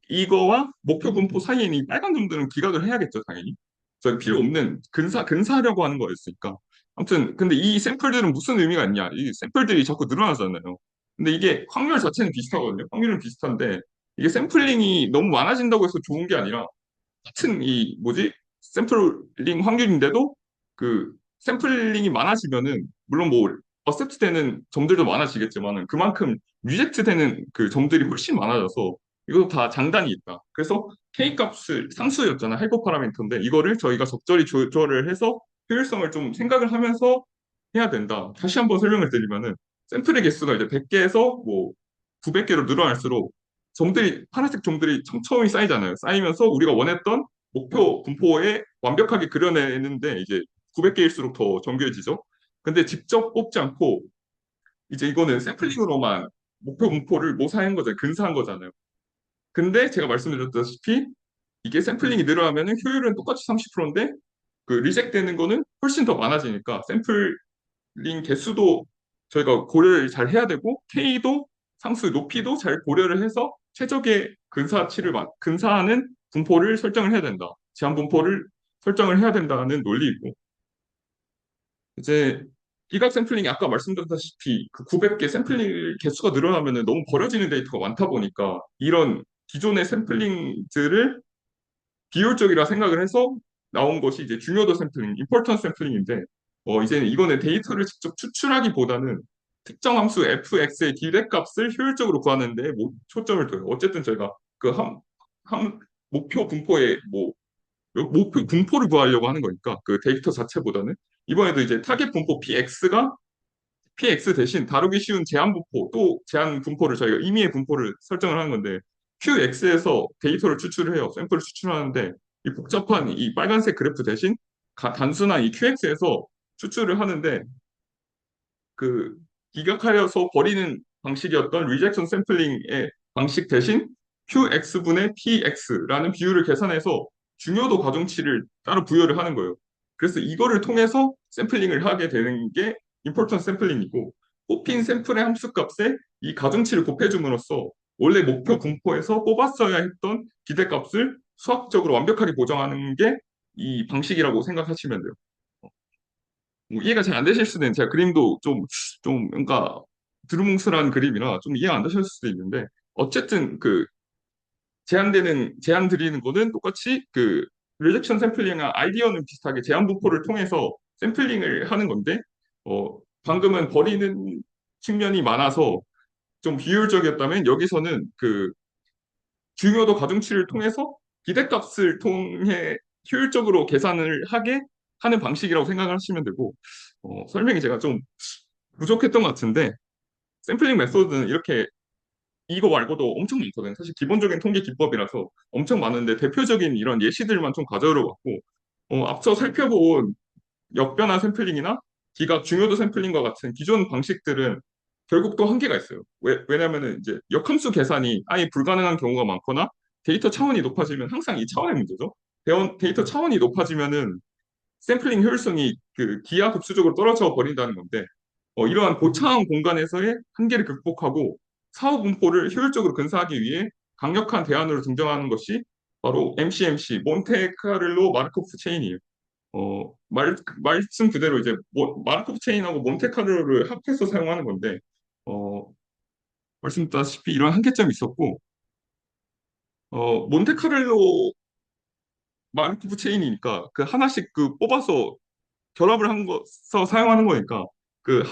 A: 이거와 목표 분포 사이에 있는 이 빨간 점들은 기각을 해야겠죠, 당연히. 저희 필요 없는 근사하려고 하는 거였으니까. 아무튼 근데 이 샘플들은 무슨 의미가 있냐? 이 샘플들이 자꾸 늘어나잖아요. 근데 이게 확률 자체는 비슷하거든요. 확률은 비슷한데 이게 샘플링이 너무 많아진다고 해서 좋은 게 아니라 같은 이 뭐지 샘플링 확률인데도 그 샘플링이 많아지면은 물론 뭐 어셉트 되는 점들도 많아지겠지만은 그만큼 리젝트 되는 그 점들이 훨씬 많아져서 이것도 다 장단이 있다. 그래서 K 값을 상수였잖아 하이퍼 파라미터인데 이거를 저희가 적절히 조절을 해서 효율성을 좀 생각을 하면서 해야 된다. 다시 한번 설명을 드리면은 샘플의 개수가 이제 100개에서 뭐 900개로 늘어날수록 파란색 점들이 촘촘히 쌓이잖아요. 쌓이면서 우리가 원했던 목표 분포에 완벽하게 그려내는데 이제 900개일수록 더 정교해지죠. 근데 직접 뽑지 않고 이제 이거는 샘플링으로만 목표 분포를 모사한 거잖아요. 근사한 거잖아요. 근데 제가 말씀드렸다시피 이게 샘플링이 늘어나면 효율은 똑같이 30%인데 그 리젝 되는 거는 훨씬 더 많아지니까 샘플링 개수도 저희가 고려를 잘 해야 되고 K도 상수 높이도 잘 고려를 해서 최적의 근사하는 분포를 설정을 해야 된다. 제한 분포를 설정을 해야 된다는 논리이고 이제 기각 샘플링이 아까 말씀드렸다시피 그 900개 샘플링 개수가 늘어나면 너무 버려지는 데이터가 많다 보니까 이런 기존의 샘플링들을 비효율적이라 생각을 해서 나온 것이 이제 중요도 샘플링, 임포턴트 샘플링인데, 이제 이거는 데이터를 직접 추출하기보다는 특정 함수 fx의 기대값을 효율적으로 구하는데 초점을 둬요. 어쨌든 저희가 그 목표 분포에 목표 분포를 구하려고 하는 거니까 그 데이터 자체보다는 이번에도 이제 타겟 분포 px가 px 대신 다루기 쉬운 제한 분포 또 제한 분포를 저희가 임의의 분포를 설정을 하는 건데 qx에서 데이터를 추출을 해요. 샘플을 추출하는데 이 복잡한 이 빨간색 그래프 대신 단순한 이 qx에서 추출을 하는데 그 기각하려서 버리는 방식이었던 리젝션 샘플링의 방식 대신 qx분의 px라는 비율을 계산해서 중요도 가중치를 따로 부여를 하는 거예요. 그래서 이거를 통해서 샘플링을 하게 되는 게 임포턴트 샘플링이고 뽑힌 샘플의 함수값에 이 가중치를 곱해줌으로써 원래 목표 분포에서 뽑았어야 했던 기대값을 수학적으로 완벽하게 보정하는 게 이 방식이라고 생각하시면 돼요. 뭐 이해가 잘 안 되실 수도 있는데 제가 그림도 좀 뭔가 드루뭉술한 그림이라 좀 이해가 안 되실 수도 있는데 어쨌든 그 제한 드리는 거는 똑같이 그 리젝션 샘플링과 아이디어는 비슷하게 제한 분포를 통해서 샘플링을 하는 건데 방금은 버리는 측면이 많아서 좀 비효율적이었다면 여기서는 그 중요도 가중치를 통해서 기대값을 통해 효율적으로 계산을 하게 하는 방식이라고 생각을 하시면 되고 설명이 제가 좀 부족했던 것 같은데 샘플링 메소드는 이렇게 이거 말고도 엄청 많거든요. 사실 기본적인 통계 기법이라서 엄청 많은데 대표적인 이런 예시들만 좀 가져오려 왔고 앞서 살펴본 역변화 샘플링이나 기각 중요도 샘플링과 같은 기존 방식들은 결국 또 한계가 있어요. 왜냐면은 이제 역함수 계산이 아예 불가능한 경우가 많거나 데이터 차원이 높아지면 항상 이 차원의 문제죠. 데이터 차원이 높아지면은 샘플링 효율성이 그 기하급수적으로 떨어져 버린다는 건데 이러한 고차원 공간에서의 한계를 극복하고 사후 분포를 효율적으로 근사하기 위해 강력한 대안으로 등장하는 것이 바로 MCMC, 몬테카를로 마르코프 체인이에요. 말씀 그대로 이제 마르코프 체인하고 몬테카를로를 합해서 사용하는 건데 어, 말씀드렸다시피 이런 한계점이 있었고 몬테카를로 마르코프 체인이니까 그 하나씩 그 뽑아서 결합을 한 거서 사용하는 거니까 그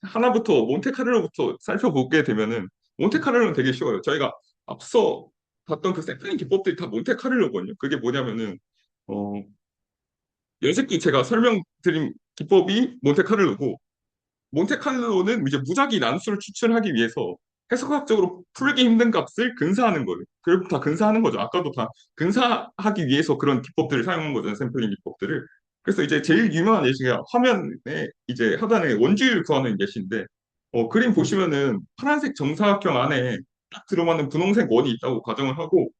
A: 하나부터 몬테카를로부터 살펴보게 되면은 몬테카를로는 되게 쉬워요. 저희가 앞서 봤던 그 샘플링 기법들이 다 몬테카를로거든요. 그게 뭐냐면은 어 연습기 제가 설명드린 기법이 몬테카를로고 몬테칼로는 이제 무작위 난수를 추출하기 위해서 해석학적으로 풀기 힘든 값을 근사하는 거예요. 결국 다 근사하는 거죠. 아까도 다 근사하기 위해서 그런 기법들을 사용한 거잖아요. 샘플링 기법들을. 그래서 이제 제일 유명한 예시가 화면에 이제 하단에 원주율 구하는 예시인데 그림 보시면은 파란색 정사각형 안에 딱 들어맞는 분홍색 원이 있다고 가정을 하고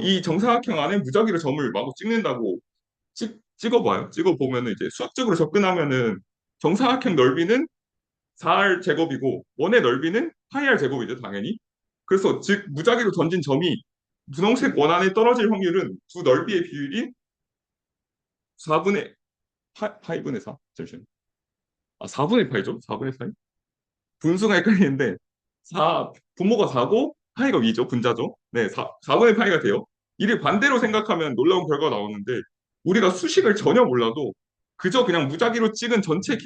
A: 이 정사각형 안에 무작위로 점을 마구 찍는다고 찍어봐요. 찍어보면은 이제 수학적으로 접근하면은 정사각형 넓이는 4R 제곱이고 원의 넓이는 파이 R 제곱이죠, 당연히. 그래서 즉 무작위로 던진 점이 분홍색 원 안에 떨어질 확률은 두 넓이의 비율이 4분의 파이분의 4. 잠시만요. 4분의 파이죠? 4분의 파이? 분수가 헷갈리는데 분모가 4고 파이가 위죠, 분자죠. 네, 4분의 파이가 돼요. 이를 반대로 생각하면 놀라운 결과가 나오는데 우리가 수식을 전혀 몰라도 그저 그냥 무작위로 찍은 전체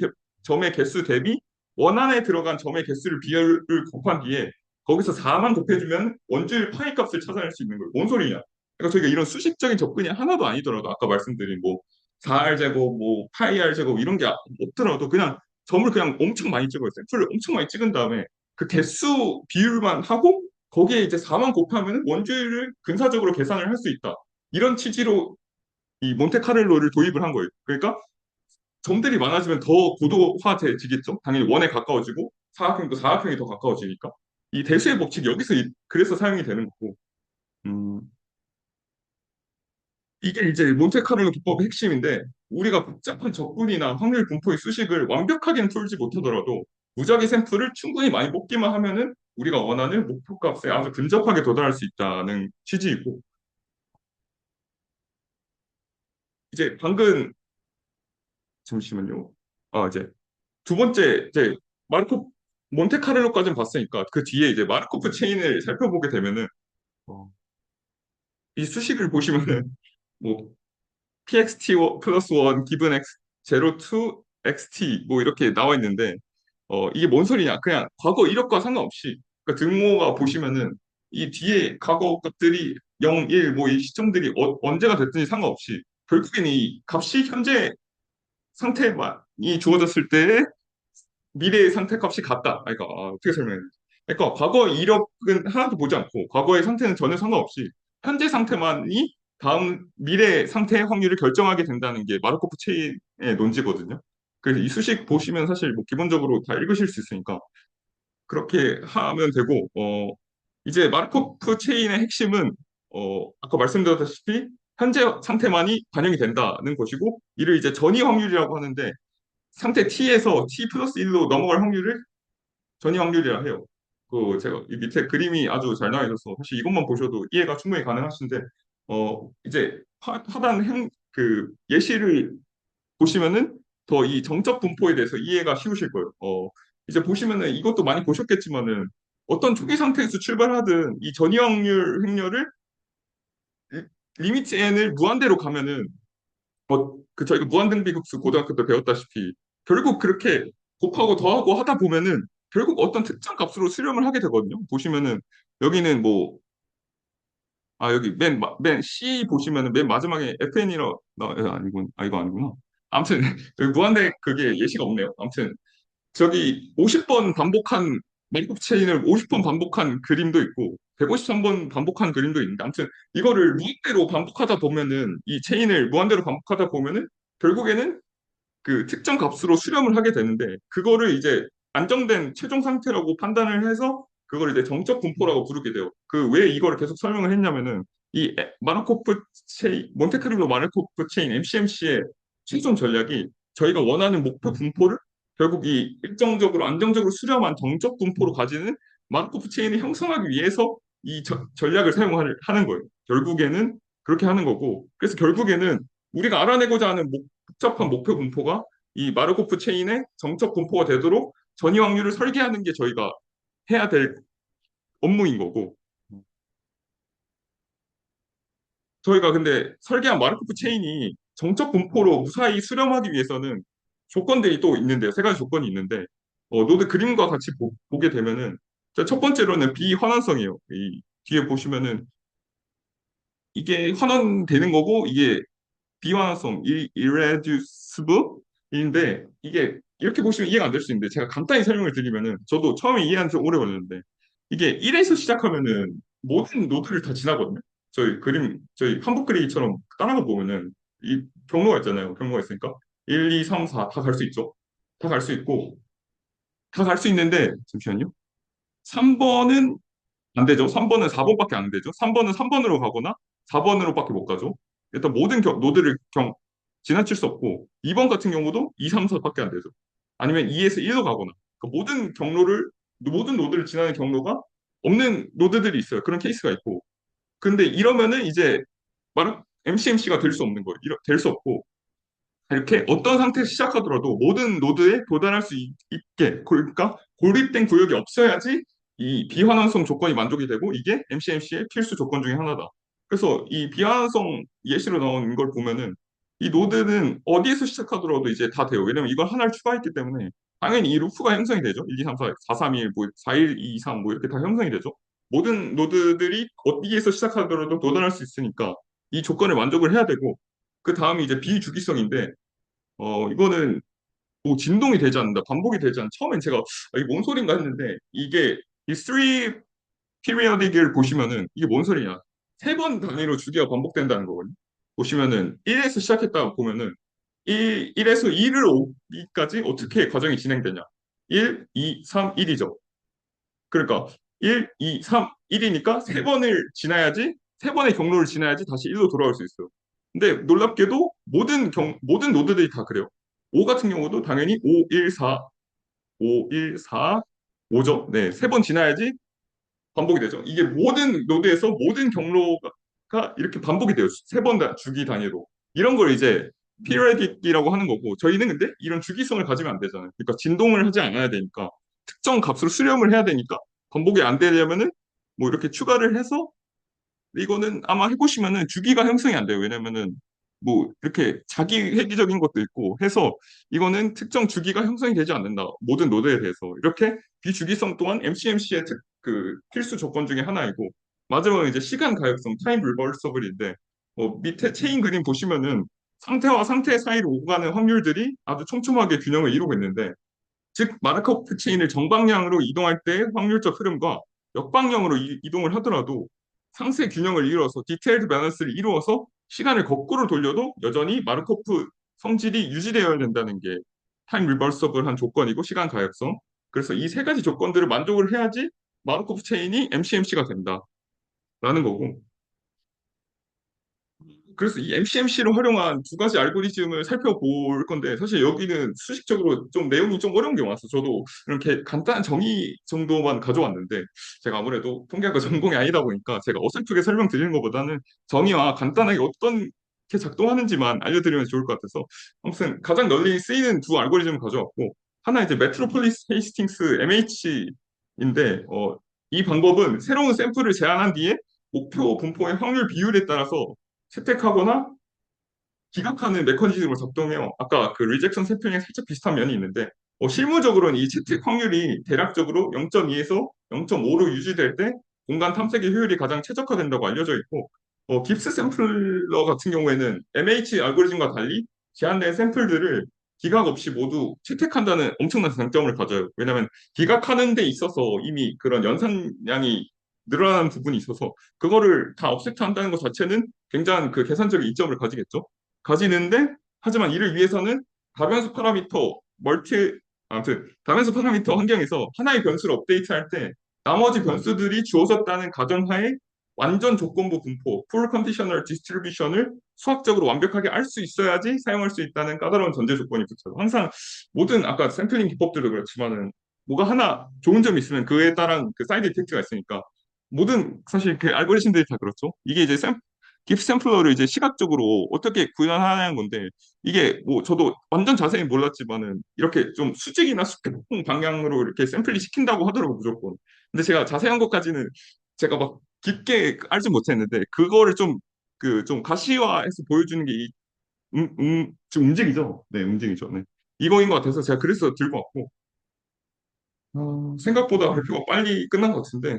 A: 점의 개수 대비 원안에 들어간 점의 개수를 비율을 곱한 뒤에 거기서 4만 곱해주면 원주율 파이 값을 찾아낼 수 있는 거예요. 뭔 소리냐? 그러니까 저희가 이런 수식적인 접근이 하나도 아니더라도 아까 말씀드린 뭐 4R 제곱, 뭐 파이 R 제곱 이런 게 없더라도 그냥 점을 그냥 엄청 많이 찍어요. 샘플을 엄청 많이 찍은 다음에 그 개수 비율만 하고 거기에 이제 4만 곱하면 원주율을 근사적으로 계산을 할 수 있다. 이런 취지로 이 몬테카를로를 도입을 한 거예요. 그러니까 점들이 많아지면 더 고도화되지겠죠. 당연히 원에 가까워지고 사각형도 사각형이 더 가까워지니까 이 대수의 법칙이 여기서 그래서 사용이 되는 거고 음, 이게 이제 몬테카를로 기법의 핵심인데 우리가 복잡한 적분이나 확률 분포의 수식을 완벽하게는 풀지 못하더라도 무작위 샘플을 충분히 많이 뽑기만 하면은 우리가 원하는 목표값에 아주 근접하게 도달할 수 있다는 취지이고 이제 방금 잠시만요. 이제 두 번째 이제 마르코 몬테카를로까지는 봤으니까 그 뒤에 이제 마르코프 체인을 살펴보게 되면은 어, 이 수식을 보시면은 뭐 pxt 플러스 1 given x 0 to xt 뭐 이렇게 나와 있는데 이게 뭔 소리냐? 그냥 과거 이력과 상관없이 그러니까 등호가 보시면은 이 뒤에 과거 것들이 0, 1, 뭐 이 시점들이 언제가 됐든지 상관없이 결국엔 이 값이 현재 상태만이 주어졌을 때 미래의 상태값이 같다. 그러니까 어떻게 설명해야 되지? 그러니까 과거 이력은 하나도 보지 않고 과거의 상태는 전혀 상관없이 현재 상태만이 다음 미래 상태의 확률을 결정하게 된다는 게 마르코프 체인의 논지거든요. 그래서 이 수식 보시면 사실 뭐 기본적으로 다 읽으실 수 있으니까 그렇게 하면 되고 이제 마르코프 체인의 핵심은 아까 말씀드렸다시피 현재 상태만이 반영이 된다는 것이고 이를 이제 전이 확률이라고 하는데 상태 t에서 t 플러스 1로 넘어갈 확률을 전이 확률이라 해요. 그 제가 이 밑에 그림이 아주 잘 나와 있어서 사실 이것만 보셔도 이해가 충분히 가능하신데 이제 하단 그 예시를 보시면은 더 이 정적 분포에 대해서 이해가 쉬우실 거예요. 이제 보시면은 이것도 많이 보셨겠지만은 어떤 초기 상태에서 출발하든 이 전이 확률 행렬을 리- 리미트 n을 무한대로 가면은 그 저희가 무한등비급수 고등학교 때 배웠다시피 결국 그렇게 곱하고 더하고 하다 보면은 결국 어떤 특정 값으로 수렴을 하게 되거든요. 보시면은 여기는 뭐 여기 맨 C 보시면은 맨 마지막에 FN이라 아니군 이거 아니구나. 아무튼 여기 무한대 그게 예시가 없네요. 아무튼 저기 50번 반복한 만급 체인을 50번 반복한 그림도 있고 153번 반복한 그림도 있는데 아무튼 이거를 무한대로 반복하다 보면은 이 체인을 무한대로 반복하다 보면은 결국에는 그 특정 값으로 수렴을 하게 되는데 그거를 이제 안정된 최종 상태라고 판단을 해서 그걸 이제 정적 분포라고 부르게 돼요. 그 왜 이거를 계속 설명을 했냐면은 이 마르코프 체인 몬테크릴로 마르코프 체인 MCMC의 최종 전략이 저희가 원하는 목표 분포를 결국 이 일정적으로 안정적으로 수렴한 정적 분포로 가지는 마르코프 체인을 형성하기 위해서 이 전략을 사용하는 거예요. 결국에는 그렇게 하는 거고 그래서 결국에는 우리가 알아내고자 하는 복잡한 목표 분포가 이 마르코프 체인의 정적 분포가 되도록 전이 확률을 설계하는 게 저희가 해야 될 업무인 거고 저희가 근데 설계한 마르코프 체인이 정적 분포로 무사히 수렴하기 위해서는 조건들이 또 있는데요. 세 가지 조건이 있는데 노드 그림과 같이 보게 되면은 첫 번째로는 비환원성이에요. 이 뒤에 보시면은 이게 환원되는 거고 이게 비환화성, irreducible인데 이게 이렇게 보시면 이해가 안 될 수 있는데 제가 간단히 설명을 드리면은 저도 처음에 이해하는 데 오래 걸렸는데 이게 1에서 시작하면은 모든 노드를 다 지나거든요. 저희 한복 그리기처럼 따라가 보면은 이 경로가 있잖아요. 경로가 있으니까 1, 2, 3, 4 다 갈 수 있죠. 다 갈 수 있고 다 갈 수 있는데 잠시만요. 3번은 안 되죠. 3번은 4번밖에 안 되죠. 3번은 3번으로 가거나 4번으로밖에 못 가죠. 일단 모든 노드를 지나칠 수 없고 2번 같은 경우도 2, 3, 4밖에 안 되죠. 아니면 2에서 1로 가거나 모든 노드를 지나는 경로가 없는 노드들이 있어요. 그런 케이스가 있고. 근데 이러면은 이제 MCMC가 될 수 없는 거예요. 될 수 없고 이렇게 어떤 상태에서 시작하더라도 모든 노드에 도달할 수 있게 그러니까 고립된 구역이 없어야지 이 비환원성 조건이 만족이 되고 이게 MCMC의 필수 조건 중에 하나다. 그래서 이 비환원성 예시로 나온 걸 보면은 이 노드는 어디에서 시작하더라도 이제 다 돼요. 왜냐면 이걸 하나를 추가했기 때문에 당연히 이 루프가 형성이 되죠. 1, 2, 3, 4, 4, 3, 1, 뭐 4, 1, 2, 3, 뭐 이렇게 다 형성이 되죠. 모든 노드들이 어디에서 시작하더라도 도달할 수 있으니까 이 조건을 만족을 해야 되고 그 다음이 이제 비주기성인데 이거는 뭐 진동이 되지 않는다, 반복이 되지 않는다. 처음엔 제가 이게 뭔 소린가 했는데 이게 이 three periodic을 보시면은 이게 뭔 소리냐? 세 번 단위로 주기가 반복된다는 거거든요. 보시면은 1에서 시작했다 보면은 1에서 2를 5기까지 어떻게 과정이 진행되냐? 1, 2, 3, 1이죠. 그러니까 1, 2, 3, 1이니까 세 번을 지나야지 세 번의 경로를 지나야지 다시 1로 돌아올 수 있어요. 근데 놀랍게도 모든 노드들이 다 그래요. 5 같은 경우도 당연히 5, 1, 4, 5, 1, 4, 5죠. 네, 세 번 지나야지 반복이 되죠. 이게 모든 노드에서 모든 경로가 이렇게 반복이 돼요. 세 번 주기 단위로. 이런 걸 이제 periodic이라고 하는 거고 저희는 근데 이런 주기성을 가지면 안 되잖아요. 그러니까 진동을 하지 않아야 되니까 특정 값으로 수렴을 해야 되니까 반복이 안 되려면은 뭐 이렇게 추가를 해서 이거는 아마 해보시면은 주기가 형성이 안 돼요. 왜냐면은 뭐 이렇게 자기 회귀적인 것도 있고 해서 이거는 특정 주기가 형성이 되지 않는다. 모든 노드에 대해서 이렇게 비주기성 또한 MCMC의 그 필수 조건 중에 하나이고 마지막은 이제 시간 가역성 타임 리버서블인데 밑에 체인 그림 보시면은 상태와 상태 사이로 오고 가는 확률들이 아주 촘촘하게 균형을 이루고 있는데 즉 마르코프 체인을 정방향으로 이동할 때의 확률적 흐름과 역방향으로 이동을 하더라도 상세 균형을 이루어서 디테일드 밸런스를 이루어서 시간을 거꾸로 돌려도 여전히 마르코프 성질이 유지되어야 된다는 게 타임 리버서블한 조건이고 시간 가역성. 그래서 이 세 가지 조건들을 만족을 해야지 마르코프 체인이 MCMC가 된다라는 거고. 그래서 이 MCMC를 활용한 두 가지 알고리즘을 살펴볼 건데 사실 여기는 수식적으로 좀 내용이 좀 어려운 게 많아서 저도 이렇게 간단한 정의 정도만 가져왔는데 제가 아무래도 통계학과 전공이 아니다 보니까 제가 어설프게 설명드리는 것보다는 정의와 간단하게 어떤 게 작동하는지만 알려드리면 좋을 것 같아서 아무튼 가장 널리 쓰이는 두 알고리즘을 가져왔고 하나 이제 메트로폴리스 헤이스팅스 MH인데 이 방법은 새로운 샘플을 제안한 뒤에 목표 분포의 확률 비율에 따라서 채택하거나 기각하는 메커니즘을 작동해요. 아까 그 리젝션 샘플링에 살짝 비슷한 면이 있는데 실무적으로는 이 채택 확률이 대략적으로 0.2에서 0.5로 유지될 때 공간 탐색의 효율이 가장 최적화된다고 알려져 있고 깁스 샘플러 같은 경우에는 MH 알고리즘과 달리 제한된 샘플들을 기각 없이 모두 채택한다는 엄청난 장점을 가져요. 왜냐하면 기각하는 데 있어서 이미 그런 연산량이 늘어나는 부분이 있어서 그거를 다 업셋한다는 것 자체는 굉장한 그 계산적인 이점을 가지겠죠. 가지는데 하지만 이를 위해서는 다변수 파라미터 아무튼 다변수 파라미터 환경에서 하나의 변수를 업데이트할 때 나머지 변수들이 주어졌다는 가정하에 완전 조건부 분포, 풀 컨디셔널 디스트리뷰션을 수학적으로 완벽하게 알 수 있어야지 사용할 수 있다는 까다로운 전제 조건이 붙어요. 항상 모든 아까 샘플링 기법들도 그렇지만은 뭐가 하나 좋은 점이 있으면 그에 따른 그 사이드 이펙트가 있으니까 모든 사실 그 알고리즘들이 다 그렇죠. 이게 이제 깁 샘플러를 이제 시각적으로 어떻게 구현하냐는 건데 이게 뭐 저도 완전 자세히 몰랐지만은 이렇게 좀 수직이나 수평 방향으로 이렇게 샘플링 시킨다고 하더라고 무조건. 근데 제가 자세한 것까지는 제가 막 깊게 알지 못했는데 그거를 좀 그 좀 가시화해서 보여주는 게 지금 움직이죠? 네, 움직이죠. 네. 이거인 것 같아서 제가 그래서 들고 왔고 생각보다 발표가 빨리 끝난 것 같은데,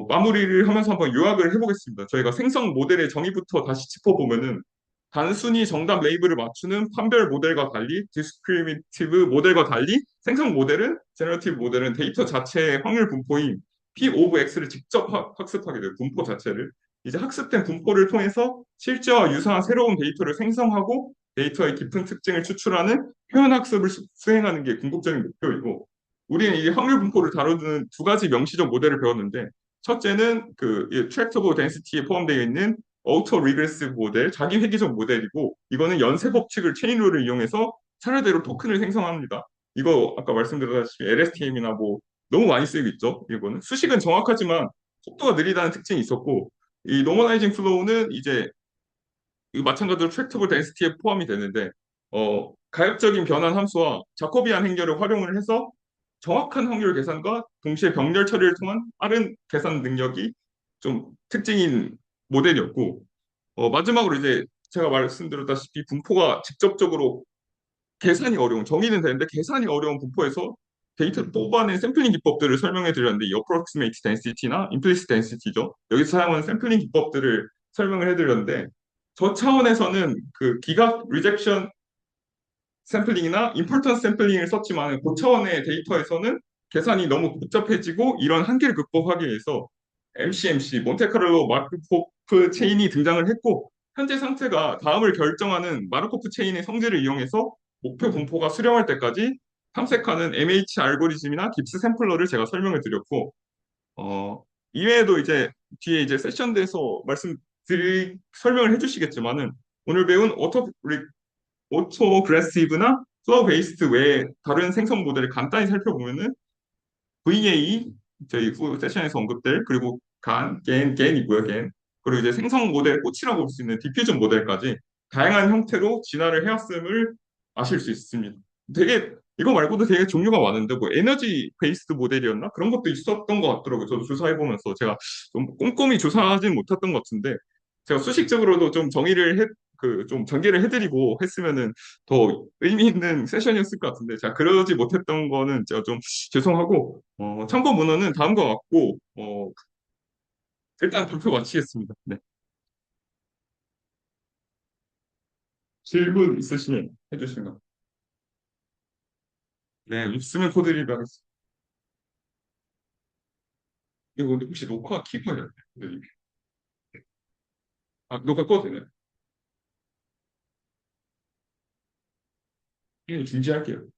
A: 마무리를 하면서 한번 요약을 해보겠습니다. 저희가 생성 모델의 정의부터 다시 짚어보면은, 단순히 정답 레이블을 맞추는 판별 모델과 달리, 디스크리미티브 모델과 달리, 생성 모델은, 제너러티브 모델은 데이터 자체의 확률 분포인 P of X를 직접 학습하게 돼요. 분포 자체를. 이제 학습된 분포를 통해서 실제와 유사한 새로운 데이터를 생성하고 데이터의 깊은 특징을 추출하는 표현학습을 수행하는 게 궁극적인 목표이고, 우리는 이 확률 분포를 다루는 두 가지 명시적 모델을 배웠는데 첫째는 그 트랙터블 덴시티에 포함되어 있는 오토 리그레시브 모델, 자기 회귀적 모델이고 이거는 연쇄 법칙을 체인룰을 이용해서 차례대로 토큰을 생성합니다. 이거 아까 말씀드렸다시피 LSTM이나 뭐 너무 많이 쓰이고 있죠. 이거는 수식은 정확하지만 속도가 느리다는 특징이 있었고 이 노멀라이징 플로우는 이제 마찬가지로 트랙터블 덴시티에 포함이 되는데 가역적인 변환 함수와 자코비안 행렬을 활용을 해서 정확한 확률 계산과 동시에 병렬 처리를 통한 빠른 계산 능력이 좀 특징인 모델이었고 마지막으로 이제 제가 말씀드렸다시피 분포가 직접적으로 계산이 어려운 정의는 되는데 계산이 어려운 분포에서 데이터를 뽑아낸 샘플링 기법들을 설명해 드렸는데 이 approximate density나 implicit density죠. 여기서 사용하는 샘플링 기법들을 설명을 해드렸는데 저 차원에서는 그 기각 리젝션 샘플링이나 임포턴스 샘플링을 썼지만 고차원의 데이터에서는 계산이 너무 복잡해지고 이런 한계를 극복하기 위해서 MCMC, 몬테카를로 마르코프 체인이 등장을 했고 현재 상태가 다음을 결정하는 마르코프 체인의 성질을 이용해서 목표 분포가 수렴할 때까지 탐색하는 MH 알고리즘이나 깁스 샘플러를 제가 설명을 드렸고 이외에도 이제 뒤에 이제 세션에서 설명을 해주시겠지만은 오늘 배운 오토그레시브나 플로우 베이스드 외에 다른 생성 모델을 간단히 살펴보면은 VA 저희 후 세션에서 언급될 그리고 겐이고요, 겐. 그리고 이제 생성 모델 꽃이라고 볼 수 있는 디퓨전 모델까지 다양한 형태로 진화를 해왔음을 아실 수 있습니다. 되게 이거 말고도 되게 종류가 많은데 뭐 에너지 베이스드 모델이었나 그런 것도 있었던 것 같더라고요. 저도 조사해 보면서 제가 좀 꼼꼼히 조사하진 못했던 것 같은데 제가 수식적으로도 좀 정의를 그 좀 전개를 해드리고 했으면은 더 의미 있는 세션이었을 것 같은데, 자, 그러지 못했던 거는 제가 좀 죄송하고, 참고 문헌은 다음과 같고, 일단 발표 마치겠습니다. 네. 질문 있으시면 해주시면. 네, 있으면 코드리뷰 하겠습니다. 이거 근데 혹시 녹화 키고 해야 돼요? 아, 녹화 꺼도 되나요? 예, 중지할게요.